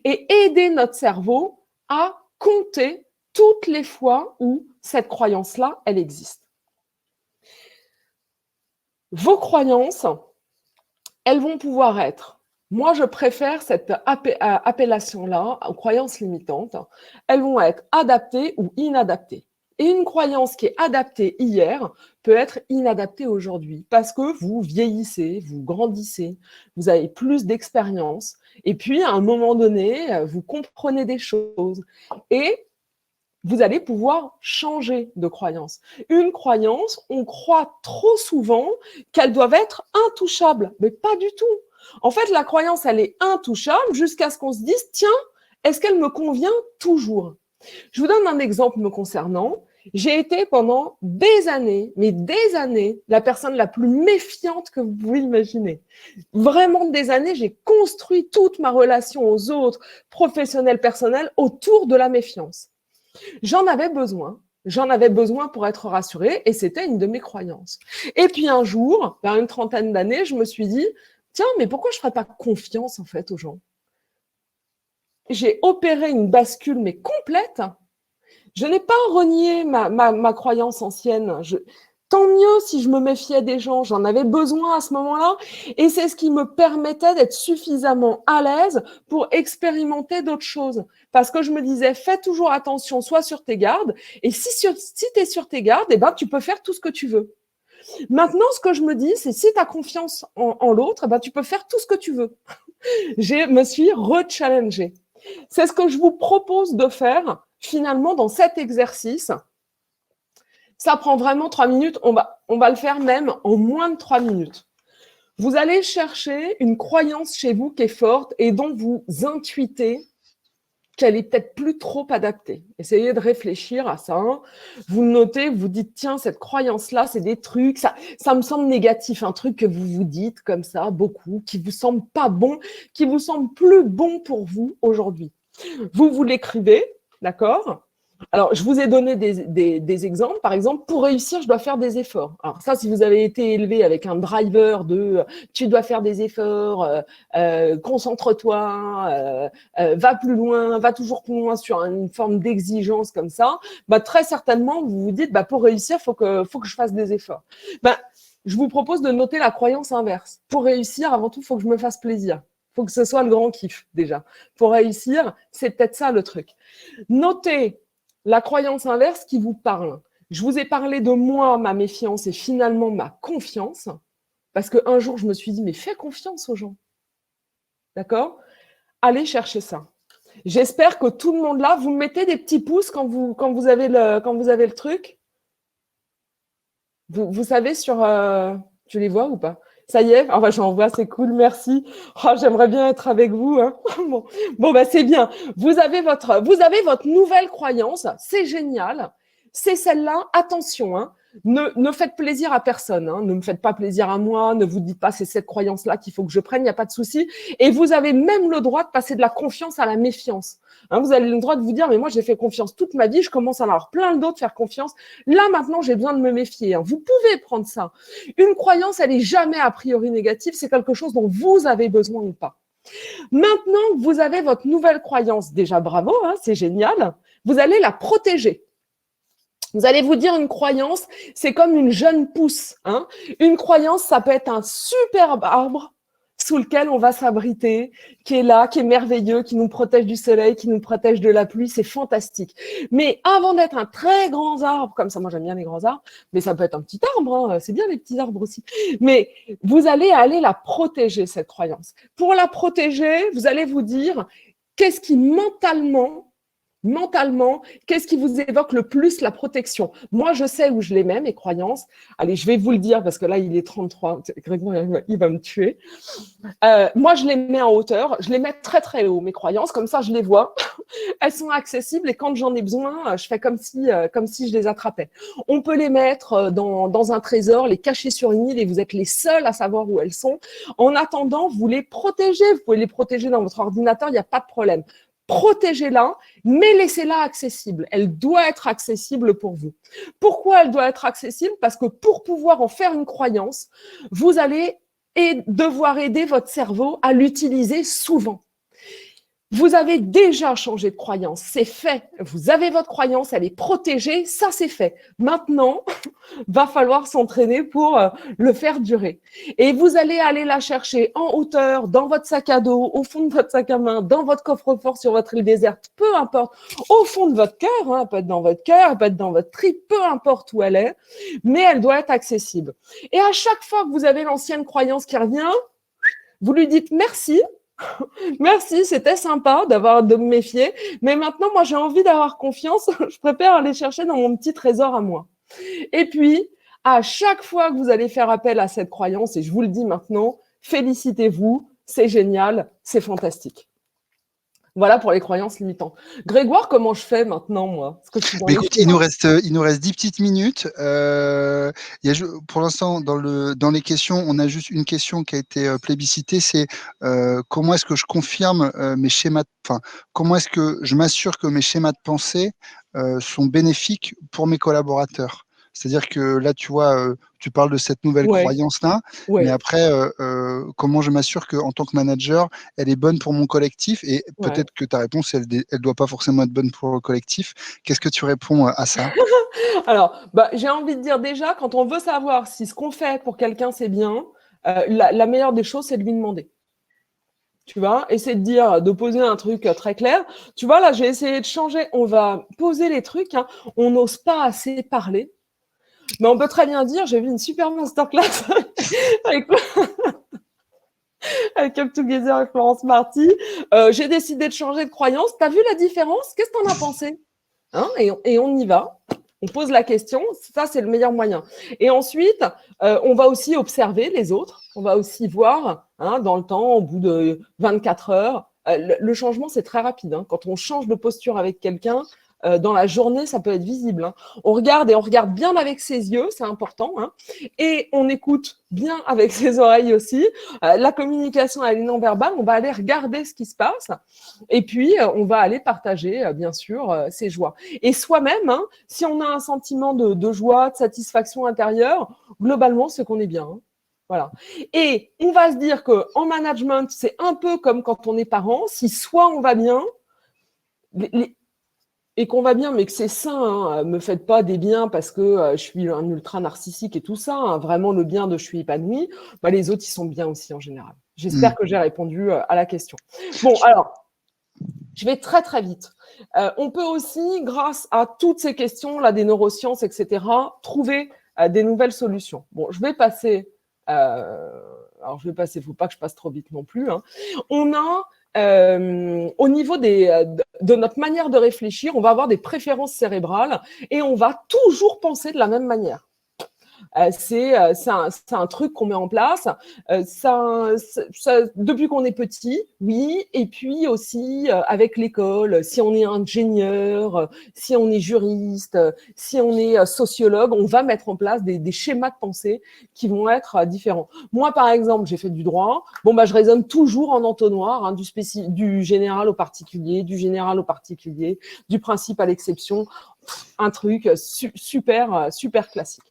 et aider notre cerveau à compter toutes les fois où cette croyance-là, elle existe. Vos croyances, elles vont pouvoir être, moi je préfère cette appellation-là, croyances limitantes, elles vont être adaptées ou inadaptées. Et une croyance qui est adaptée hier peut être inadaptée aujourd'hui parce que vous vieillissez, vous grandissez, vous avez plus d'expérience et puis à un moment donné, vous comprenez des choses et vous allez pouvoir changer de croyance. Une croyance, on croit trop souvent qu'elles doivent être intouchables, mais pas du tout. En fait, la croyance, elle est intouchable jusqu'à ce qu'on se dise, tiens, est-ce qu'elle me convient toujours? Je vous donne un exemple me concernant. J'ai été pendant des années, mais des années, la personne la plus méfiante que vous pouvez imaginer. Vraiment des années, j'ai construit toute ma relation aux autres, professionnelle, personnelle, autour de la méfiance. J'en avais besoin pour être rassurée et c'était une de mes croyances. Et puis un jour, vers une trentaine d'années, je me suis dit, tiens, mais pourquoi je ne ferais pas confiance en fait aux gens? J'ai opéré une bascule, mais complète. Je n'ai pas renié ma croyance ancienne. Tant mieux si je me méfiais des gens, j'en avais besoin à ce moment-là. Et c'est ce qui me permettait d'être suffisamment à l'aise pour expérimenter d'autres choses. Parce que je me disais, fais toujours attention, sois sur tes gardes. Et si tu es sur tes gardes, eh ben, tu peux faire tout ce que tu veux. Maintenant, ce que je me dis, c'est si tu as confiance en l'autre, eh ben, tu peux faire tout ce que tu veux. Je me suis rechallengée. C'est ce que je vous propose de faire finalement dans cet exercice. Ça prend vraiment 3 minutes. On va le faire même en moins de 3 minutes. Vous allez chercher une croyance chez vous qui est forte et dont vous intuitez qu'elle est peut-être plus trop adaptée. Essayez de réfléchir à ça. Vous notez, vous dites, tiens, cette croyance-là, c'est des trucs, ça me semble négatif, un truc que vous vous dites comme ça, beaucoup, qui vous semble pas bon, qui vous semble plus bon pour vous aujourd'hui. Vous l'écrivez, d'accord ? Alors, je vous ai donné des exemples. Par exemple, pour réussir, je dois faire des efforts. Alors ça, si vous avez été élevé avec un driver de tu dois faire des efforts, concentre-toi, va plus loin, va toujours plus loin sur une forme d'exigence comme ça, bah, très certainement, vous vous dites, bah, pour réussir, faut que je fasse des efforts. Bah, je vous propose de noter la croyance inverse. Pour réussir, avant tout, il faut que je me fasse plaisir. Il faut que ce soit le grand kiff, déjà. Pour réussir, c'est peut-être ça le truc. Notez la croyance inverse qui vous parle. Je vous ai parlé de moi, ma méfiance et finalement ma confiance. Parce qu'un jour, je me suis dit, mais fais confiance aux gens. D'accord ? Allez chercher ça. J'espère que tout le monde là, vous me mettez des petits pouces quand vous avez le truc. Vous savez sur... je les vois ou pas ? Ça y est, enfin, j'en vois, c'est cool, merci. Oh, j'aimerais bien être avec vous. Hein. Bon bah, c'est bien. Vous avez votre nouvelle croyance, c'est génial. C'est celle-là, attention, hein. Ne faites plaisir à personne, hein. Ne me faites pas plaisir à moi, ne vous dites pas c'est cette croyance-là qu'il faut que je prenne, il n'y a pas de souci. Et vous avez même le droit de passer de la confiance à la méfiance. Hein, vous avez le droit de vous dire, mais moi j'ai fait confiance toute ma vie, je commence à en avoir plein d'autres faire confiance. Là maintenant j'ai besoin de me méfier. Hein. Vous pouvez prendre ça. Une croyance, elle n'est jamais a priori négative, c'est quelque chose dont vous avez besoin ou pas. Maintenant que vous avez votre nouvelle croyance, déjà bravo, hein, c'est génial, vous allez la protéger. Vous allez vous dire une croyance, c'est comme une jeune pousse. Hein. Une croyance, ça peut être un superbe arbre sous lequel on va s'abriter, qui est là, qui est merveilleux, qui nous protège du soleil, qui nous protège de la pluie, c'est fantastique. Mais avant d'être un très grand arbre, comme ça, moi j'aime bien les grands arbres, mais ça peut être un petit arbre, hein, c'est bien les petits arbres aussi. Mais vous allez aller la protéger, cette croyance. Pour la protéger, vous allez vous dire, qu'est-ce qui mentalement, qu'est-ce qui vous évoque le plus la protection ? Moi, je sais où je les mets, mes croyances. Allez, je vais vous le dire parce que là, il est 33. Grégoire, il va me tuer. Moi, je les mets en hauteur. Je les mets très, très haut, mes croyances. Comme ça, je les vois. Elles sont accessibles et quand j'en ai besoin, je fais comme si je les attrapais. On peut les mettre dans un trésor, les cacher sur une île et vous êtes les seuls à savoir où elles sont. En attendant, vous les protégez. Vous pouvez les protéger dans votre ordinateur, il n'y a pas de problème. Protégez-la, mais laissez-la accessible. Elle doit être accessible pour vous. Pourquoi elle doit être accessible ? Parce que pour pouvoir en faire une croyance, vous allez devoir aider votre cerveau à l'utiliser souvent. Vous avez déjà changé de croyance, c'est fait. Vous avez votre croyance, elle est protégée, ça c'est fait. Maintenant, va falloir s'entraîner pour le faire durer. Et vous allez aller la chercher en hauteur, dans votre sac à dos, au fond de votre sac à main, dans votre coffre-fort sur votre île déserte, peu importe, au fond de votre cœur, hein, elle peut être dans votre cœur, elle peut être dans votre trip, peu importe où elle est, mais elle doit être accessible. Et à chaque fois que vous avez l'ancienne croyance qui revient, vous lui dites merci. Merci, c'était sympa de me méfier, mais maintenant, moi, j'ai envie d'avoir confiance. Je préfère aller chercher dans mon petit trésor à moi. Et puis, à chaque fois que vous allez faire appel à cette croyance, et je vous le dis maintenant, félicitez-vous, c'est génial, c'est fantastique. Voilà pour les croyances limitantes. Grégoire, comment je fais maintenant, moi ? Mais écoute, il nous reste 10 petites minutes. Pour l'instant, dans les questions, on a juste une question qui a été plébiscitée, c'est comment est-ce que je confirme mes schémas, comment est-ce que je m'assure que mes schémas de pensée sont bénéfiques pour mes collaborateurs. C'est-à-dire que là, tu vois, tu parles de cette nouvelle croyance-là, mais après, comment je m'assure qu'en tant que manager, elle est bonne pour mon collectif et peut-être que ta réponse, elle doit pas forcément être bonne pour le collectif. Qu'est-ce que tu réponds à ça ? Alors, j'ai envie de dire déjà, quand on veut savoir si ce qu'on fait pour quelqu'un, c'est bien, la meilleure des choses, c'est de lui demander. Tu vois, essayer de dire, de poser un truc très clair. Tu vois, là, j'ai essayé de changer. On va poser les trucs. Hein. On n'ose pas assez parler. Mais on peut très bien dire, j'ai vu une super masterclass avec Up Together et Florence Marty. J'ai décidé de changer de croyance. T'as vu la différence ? Qu'est-ce que t'en as pensé ? Hein ? Et on y va. On pose la question. Ça, c'est le meilleur moyen. Et ensuite, on va aussi observer les autres. On va aussi voir dans le temps, au bout de 24 heures. Le changement, c'est très rapide. Hein. Quand on change de posture avec quelqu'un, dans la journée, ça peut être visible. Hein. On regarde bien avec ses yeux, c'est important. Hein. Et on écoute bien avec ses oreilles aussi. La communication, elle est non verbale. On va aller regarder ce qui se passe. Et puis, on va aller partager, bien sûr, ses joies. Et soi-même, hein, si on a un sentiment de joie, de satisfaction intérieure, globalement, c'est qu'on est bien. Hein. Voilà. Et on va se dire qu'en management, c'est un peu comme quand on est parent. Si soit on va bien, et qu'on va bien, mais que c'est sain, hein, me faites pas des biens parce que je suis un ultra narcissique et tout ça, hein, vraiment le bien de je suis épanouie, les autres, ils sont bien aussi en général. J'espère que j'ai répondu à la question. Bon, alors, je vais très, très vite. On peut aussi, grâce à toutes ces questions, là, des neurosciences, etc., trouver des nouvelles solutions. Bon, je vais passer... alors, je vais passer, il ne faut pas que je passe trop vite non plus. Hein. On a, au niveau de notre manière de réfléchir, on va avoir des préférences cérébrales et on va toujours penser de la même manière. C'est un truc qu'on met en place. Depuis qu'on est petit, oui. Et puis aussi avec l'école, si on est ingénieur, si on est juriste, si on est sociologue, on va mettre en place des schémas de pensée qui vont être différents. Moi, par exemple, j'ai fait du droit. Bon, bah, je raisonne toujours en entonnoir, hein, du général au particulier, du général au particulier, du principe à l'exception. Un truc super classique.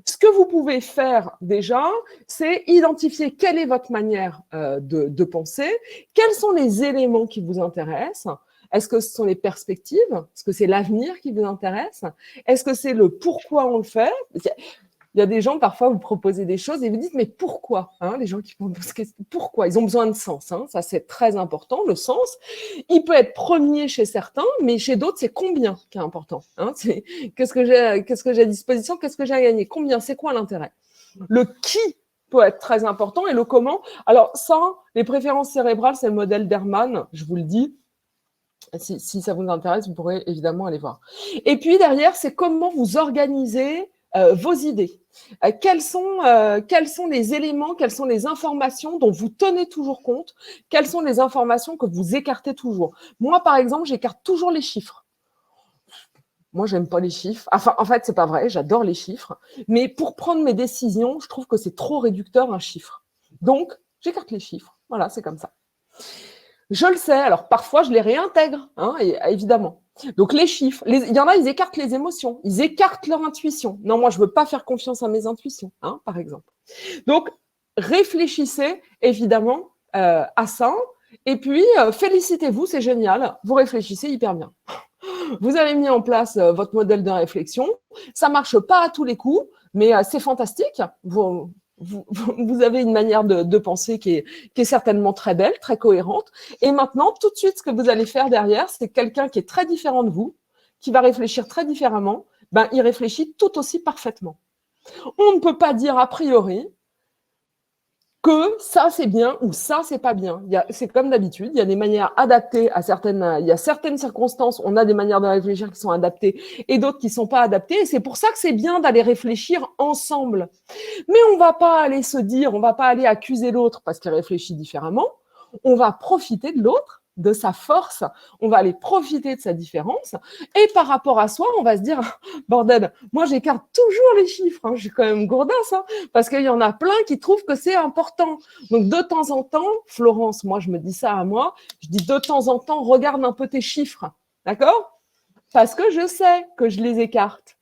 Ce que vous pouvez faire déjà, c'est identifier quelle est votre manière de penser, quels sont les éléments qui vous intéressent. Est-ce que ce sont les perspectives? Est-ce que c'est l'avenir qui vous intéresse? Est-ce que c'est le pourquoi on le fait? Il y a des gens, parfois, vous proposez des choses et vous dites, mais pourquoi, hein, les gens qui font pourquoi? Ils ont besoin de sens. Hein, ça, c'est très important, le sens. Il peut être premier chez certains, mais chez d'autres, c'est combien qui est important. Hein, c'est qu'est-ce que j'ai à disposition, qu'est-ce que j'ai à gagner, combien, c'est quoi l'intérêt? Le qui peut être très important et le comment. Alors ça, les préférences cérébrales, c'est le modèle d'Hermann, je vous le dis. Si ça vous intéresse, vous pourrez évidemment aller voir. Et puis derrière, c'est comment vous organisez vos idées. Quels sont les éléments, quelles sont les informations dont vous tenez toujours compte? Quelles sont les informations que vous écartez toujours? Moi, par exemple, j'écarte toujours les chiffres. Moi, j'aime pas les chiffres. Enfin, en fait, c'est pas vrai, j'adore les chiffres. Mais pour prendre mes décisions, je trouve que c'est trop réducteur un chiffre. Donc, j'écarte les chiffres. Voilà, c'est comme ça. Je le sais, alors parfois je les réintègre, hein, évidemment. Donc les chiffres, il y en a, ils écartent les émotions, ils écartent leur intuition. Non, moi je veux pas faire confiance à mes intuitions, hein, par exemple. Donc réfléchissez évidemment à ça, et puis félicitez-vous, c'est génial, vous réfléchissez hyper bien. Vous avez mis en place votre modèle de réflexion, ça marche pas à tous les coups, mais c'est fantastique. Vous avez une manière de penser qui est certainement très belle, très cohérente. Et maintenant, tout de suite, ce que vous allez faire derrière, c'est quelqu'un qui est très différent de vous, qui va réfléchir très différemment, ben, il réfléchit tout aussi parfaitement. On ne peut pas dire a priori que ça c'est bien ou ça c'est pas bien. C'est comme d'habitude, il y a des manières adaptées à il y a certaines circonstances, on a des manières de réfléchir qui sont adaptées et d'autres qui sont pas adaptées. Et c'est pour ça que c'est bien d'aller réfléchir ensemble. Mais on va pas aller se dire, on va pas aller accuser l'autre parce qu'il réfléchit différemment. On va profiter de l'autre, de sa force, on va aller profiter de sa différence, et par rapport à soi, on va se dire, bordel, moi j'écarte toujours les chiffres, hein, je suis quand même gourdasse, hein, parce qu'il y en a plein qui trouvent que c'est important. Donc de temps en temps, Florence, moi je me dis ça à moi, je dis de temps en temps, regarde un peu tes chiffres, d'accord? Parce que je sais que je les écarte.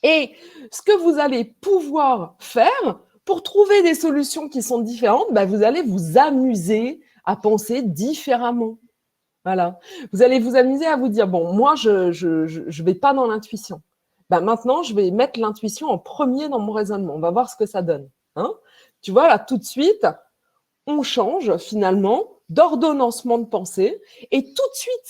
Et ce que vous allez pouvoir faire pour trouver des solutions qui sont différentes, ben vous allez vous amuser à penser différemment. Voilà. Vous allez vous amuser à vous dire, bon, moi, je vais pas dans l'intuition. Ben, maintenant, je vais mettre l'intuition en premier dans mon raisonnement. On va voir ce que ça donne. Hein, tu vois, là, tout de suite, on change finalement d'ordonnancement de pensée et tout de suite,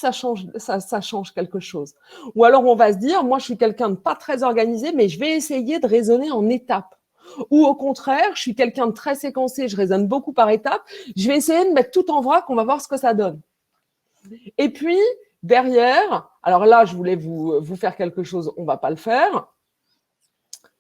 ça change quelque chose. Ou alors, on va se dire, moi, je suis quelqu'un de pas très organisé, mais je vais essayer de raisonner en étapes. Ou au contraire, je suis quelqu'un de très séquencé, je raisonne beaucoup par étapes, je vais essayer de mettre tout en vrac, on va voir ce que ça donne. Et puis, derrière, alors là, je voulais vous faire quelque chose, on ne va pas le faire.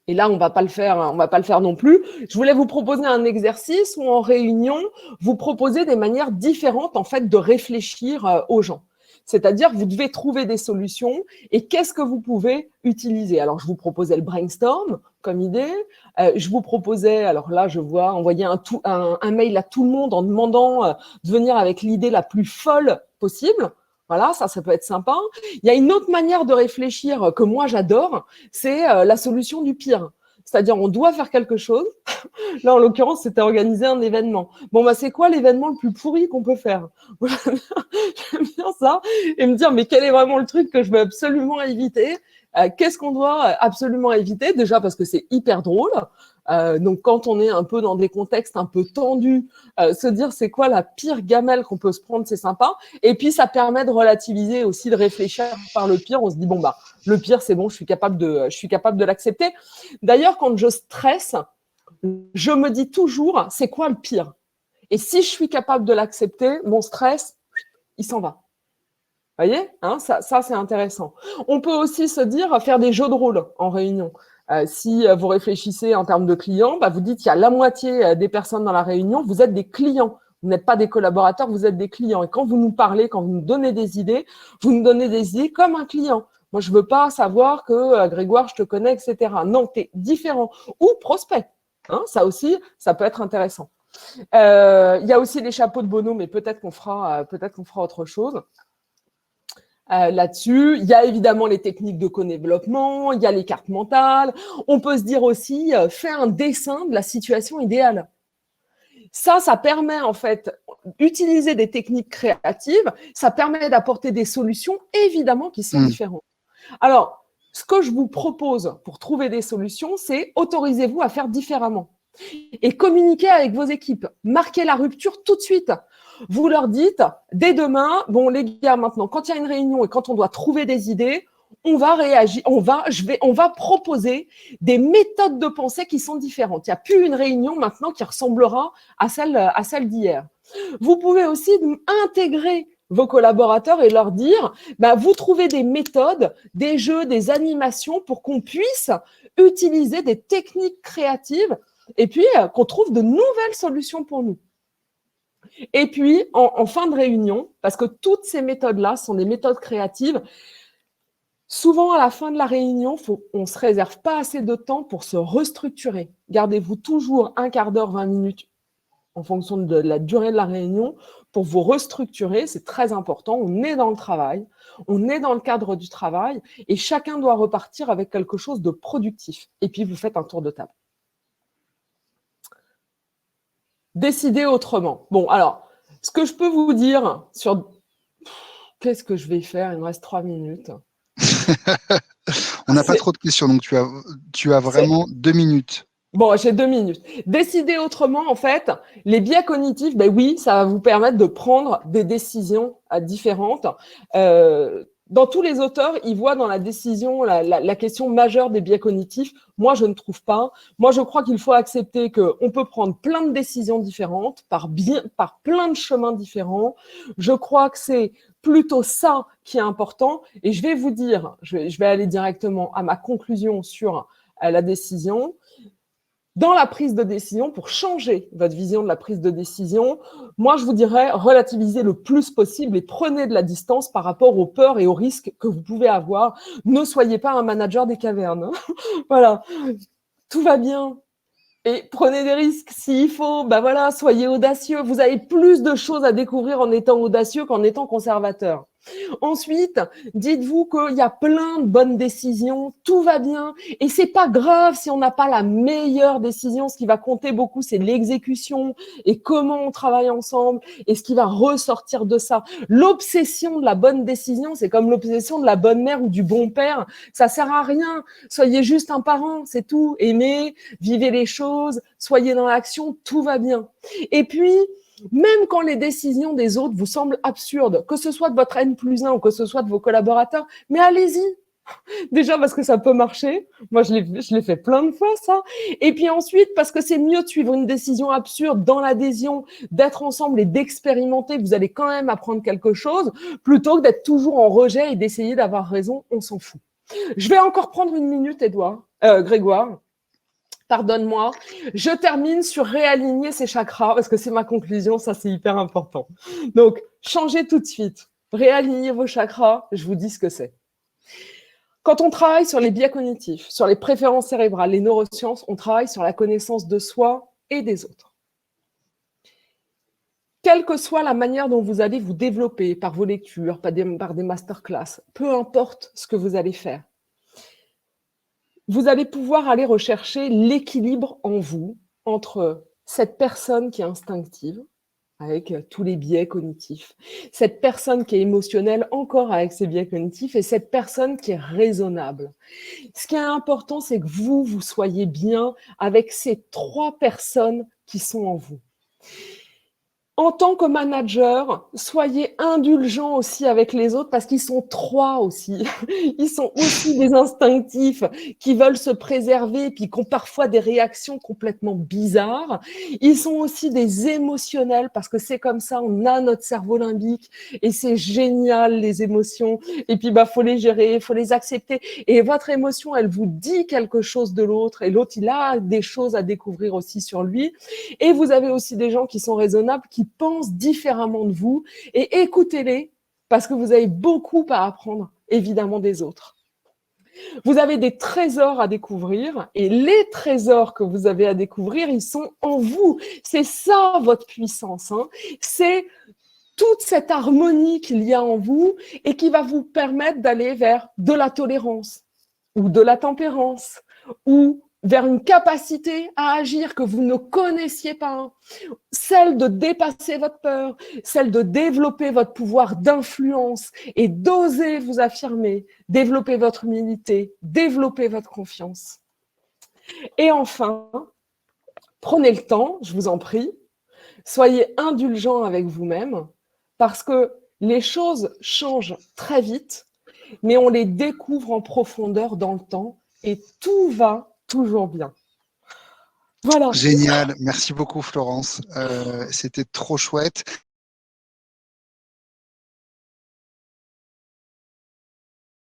Et là, on va pas le faire non plus. Je voulais vous proposer un exercice où en réunion, vous proposez des manières différentes, en fait, de réfléchir aux gens. C'est-à-dire, vous devez trouver des solutions et qu'est-ce que vous pouvez utiliser. Alors, je vous proposais le brainstorm comme idée. Je vous proposais, alors là, je vois, envoyer un mail à tout le monde en demandant de venir avec l'idée la plus folle possible. Voilà, ça peut être sympa. Il y a une autre manière de réfléchir que moi, j'adore, c'est la solution du pire. C'est-à-dire, on doit faire quelque chose. Là, en l'occurrence, c'était organiser un événement. Bon, bah, c'est quoi l'événement le plus pourri qu'on peut faire? J'aime bien ça. Et me dire, mais quel est vraiment le truc que je veux absolument éviter? Qu'est-ce qu'on doit absolument éviter? Déjà, parce que c'est hyper drôle. Donc, quand on est un peu dans des contextes un peu tendus, se dire c'est quoi la pire gamelle qu'on peut se prendre, c'est sympa. Et puis, ça permet de relativiser aussi, de réfléchir par le pire. On se dit, bon, bah, le pire, c'est bon, je suis capable de l'accepter. D'ailleurs, quand je stresse, je me dis toujours, c'est quoi le pire? Et si je suis capable de l'accepter, mon stress, il s'en va. Vous voyez, hein, ça c'est intéressant. On peut aussi se dire, faire des jeux de rôle en réunion. Si vous réfléchissez en termes de clients, bah, vous dites qu'il y a la moitié des personnes dans la réunion, vous êtes des clients. Vous n'êtes pas des collaborateurs, vous êtes des clients. Et quand vous nous parlez, quand vous nous donnez des idées, vous nous donnez des idées comme un client. Moi, je veux pas savoir que Grégoire, je te connais, etc. Non, tu es différent. Ou prospect. Hein, ça aussi, ça peut être intéressant. Il y a aussi les chapeaux de Bono, mais peut-être qu'on fera autre chose. Là-dessus, il y a évidemment les techniques de co-développement, il y a les cartes mentales. On peut se dire aussi, fais un dessin de la situation idéale. Ça permet en fait d'utiliser des techniques créatives, ça permet d'apporter des solutions évidemment qui sont différentes. Alors, ce que je vous propose pour trouver des solutions, c'est autorisez-vous à faire différemment et communiquer avec vos équipes. Marquez la rupture tout de suite. Vous leur dites, dès demain, bon les gars, maintenant, quand il y a une réunion et quand on doit trouver des idées, on va réagir, on va proposer des méthodes de pensée qui sont différentes. Il n'y a plus une réunion maintenant qui ressemblera à celle d'hier. Vous pouvez aussi intégrer vos collaborateurs et leur dire, bah, vous trouvez des méthodes, des jeux, des animations pour qu'on puisse utiliser des techniques créatives et puis qu'on trouve de nouvelles solutions pour nous. Et puis, en fin de réunion, parce que toutes ces méthodes-là sont des méthodes créatives, souvent à la fin de la réunion, on ne se réserve pas assez de temps pour se restructurer. Gardez-vous toujours un quart d'heure, 20 minutes en fonction de la durée de la réunion pour vous restructurer. C'est très important. On est dans le travail, on est dans le cadre du travail et chacun doit repartir avec quelque chose de productif. Et puis, vous faites un tour de table. Décider autrement. Bon, alors, ce que je peux vous dire sur... Qu'est-ce que je vais faire? Il me reste 3 minutes. On n'a pas trop de questions, donc tu as vraiment 2 minutes. Bon, j'ai 2 minutes. Décider autrement, en fait, les biais cognitifs, ben oui, ça va vous permettre de prendre des décisions différentes. Dans tous les auteurs, ils voient dans la décision la question majeure des biais cognitifs. Moi, je ne trouve pas. Moi, je crois qu'il faut accepter qu'on peut prendre plein de décisions différentes par plein de chemins différents. Je crois que c'est plutôt ça qui est important. Et je vais vous dire, je vais aller directement à ma conclusion sur la décision. Dans la prise de décision, pour changer votre vision de la prise de décision, moi, je vous dirais relativisez le plus possible et prenez de la distance par rapport aux peurs et aux risques que vous pouvez avoir. Ne soyez pas un manager des cavernes. Voilà, tout va bien. Et prenez des risques s'il faut. Ben voilà, soyez audacieux. Vous avez plus de choses à découvrir en étant audacieux qu'en étant conservateur. Ensuite, dites-vous qu'il y a plein de bonnes décisions, tout va bien, et c'est pas grave si on n'a pas la meilleure décision. Ce qui va compter beaucoup, c'est l'exécution et comment on travaille ensemble et ce qui va ressortir de ça. L'obsession de la bonne décision, c'est comme l'obsession de la bonne mère ou du bon père. Ça sert à rien. Soyez juste un parent, c'est tout. Aimez, vivez les choses, soyez dans l'action, tout va bien. Et puis, même quand les décisions des autres vous semblent absurdes, que ce soit de votre N+1 ou que ce soit de vos collaborateurs, mais allez-y. Déjà parce que ça peut marcher. Moi, je l'ai fait plein de fois, ça. Et puis ensuite, parce que c'est mieux de suivre une décision absurde dans l'adhésion, d'être ensemble et d'expérimenter. Vous allez quand même apprendre quelque chose, plutôt que d'être toujours en rejet et d'essayer d'avoir raison. On s'en fout. Je vais encore prendre une minute, Grégoire. Pardonne-moi. Je termine sur réaligner ses chakras parce que c'est ma conclusion, ça c'est hyper important. Donc, changez tout de suite. Réalignez vos chakras, je vous dis ce que c'est. Quand on travaille sur les biais cognitifs, sur les préférences cérébrales, les neurosciences, on travaille sur la connaissance de soi et des autres. Quelle que soit la manière dont vous allez vous développer, par vos lectures, par des masterclass, peu importe ce que vous allez faire, vous allez pouvoir aller rechercher l'équilibre en vous entre cette personne qui est instinctive, avec tous les biais cognitifs. Cette personne qui est émotionnelle, encore avec ses biais cognitifs, et cette personne qui est raisonnable. Ce qui est important, c'est que vous soyez bien avec ces 3 personnes qui sont en vous. En tant que manager, soyez indulgents aussi avec les autres parce qu'ils sont 3 aussi. Ils sont aussi des instinctifs qui veulent se préserver puis qui ont parfois des réactions complètement bizarres. Ils sont aussi des émotionnels parce que c'est comme ça, on a notre cerveau limbique et c'est génial les émotions. Et puis, faut les gérer, faut les accepter. Et votre émotion, elle vous dit quelque chose de l'autre et l'autre, il a des choses à découvrir aussi sur lui. Et vous avez aussi des gens qui sont raisonnables, qui pensent différemment de vous, et écoutez-les, parce que vous avez beaucoup à apprendre, évidemment, des autres. Vous avez des trésors à découvrir, et les trésors que vous avez à découvrir, ils sont en vous. C'est ça, votre puissance. C'est toute cette harmonie qu'il y a en vous et qui va vous permettre d'aller vers de la tolérance ou de la tempérance ou vers une capacité à agir que vous ne connaissiez pas, celle de dépasser votre peur, celle de développer votre pouvoir d'influence et d'oser vous affirmer, développer votre humilité, développer votre confiance. Et enfin, prenez le temps, je vous en prie, soyez indulgents avec vous-même parce que les choses changent très vite, mais on les découvre en profondeur dans le temps et tout va toujours bien. Voilà. Génial, merci beaucoup Florence, c'était trop chouette.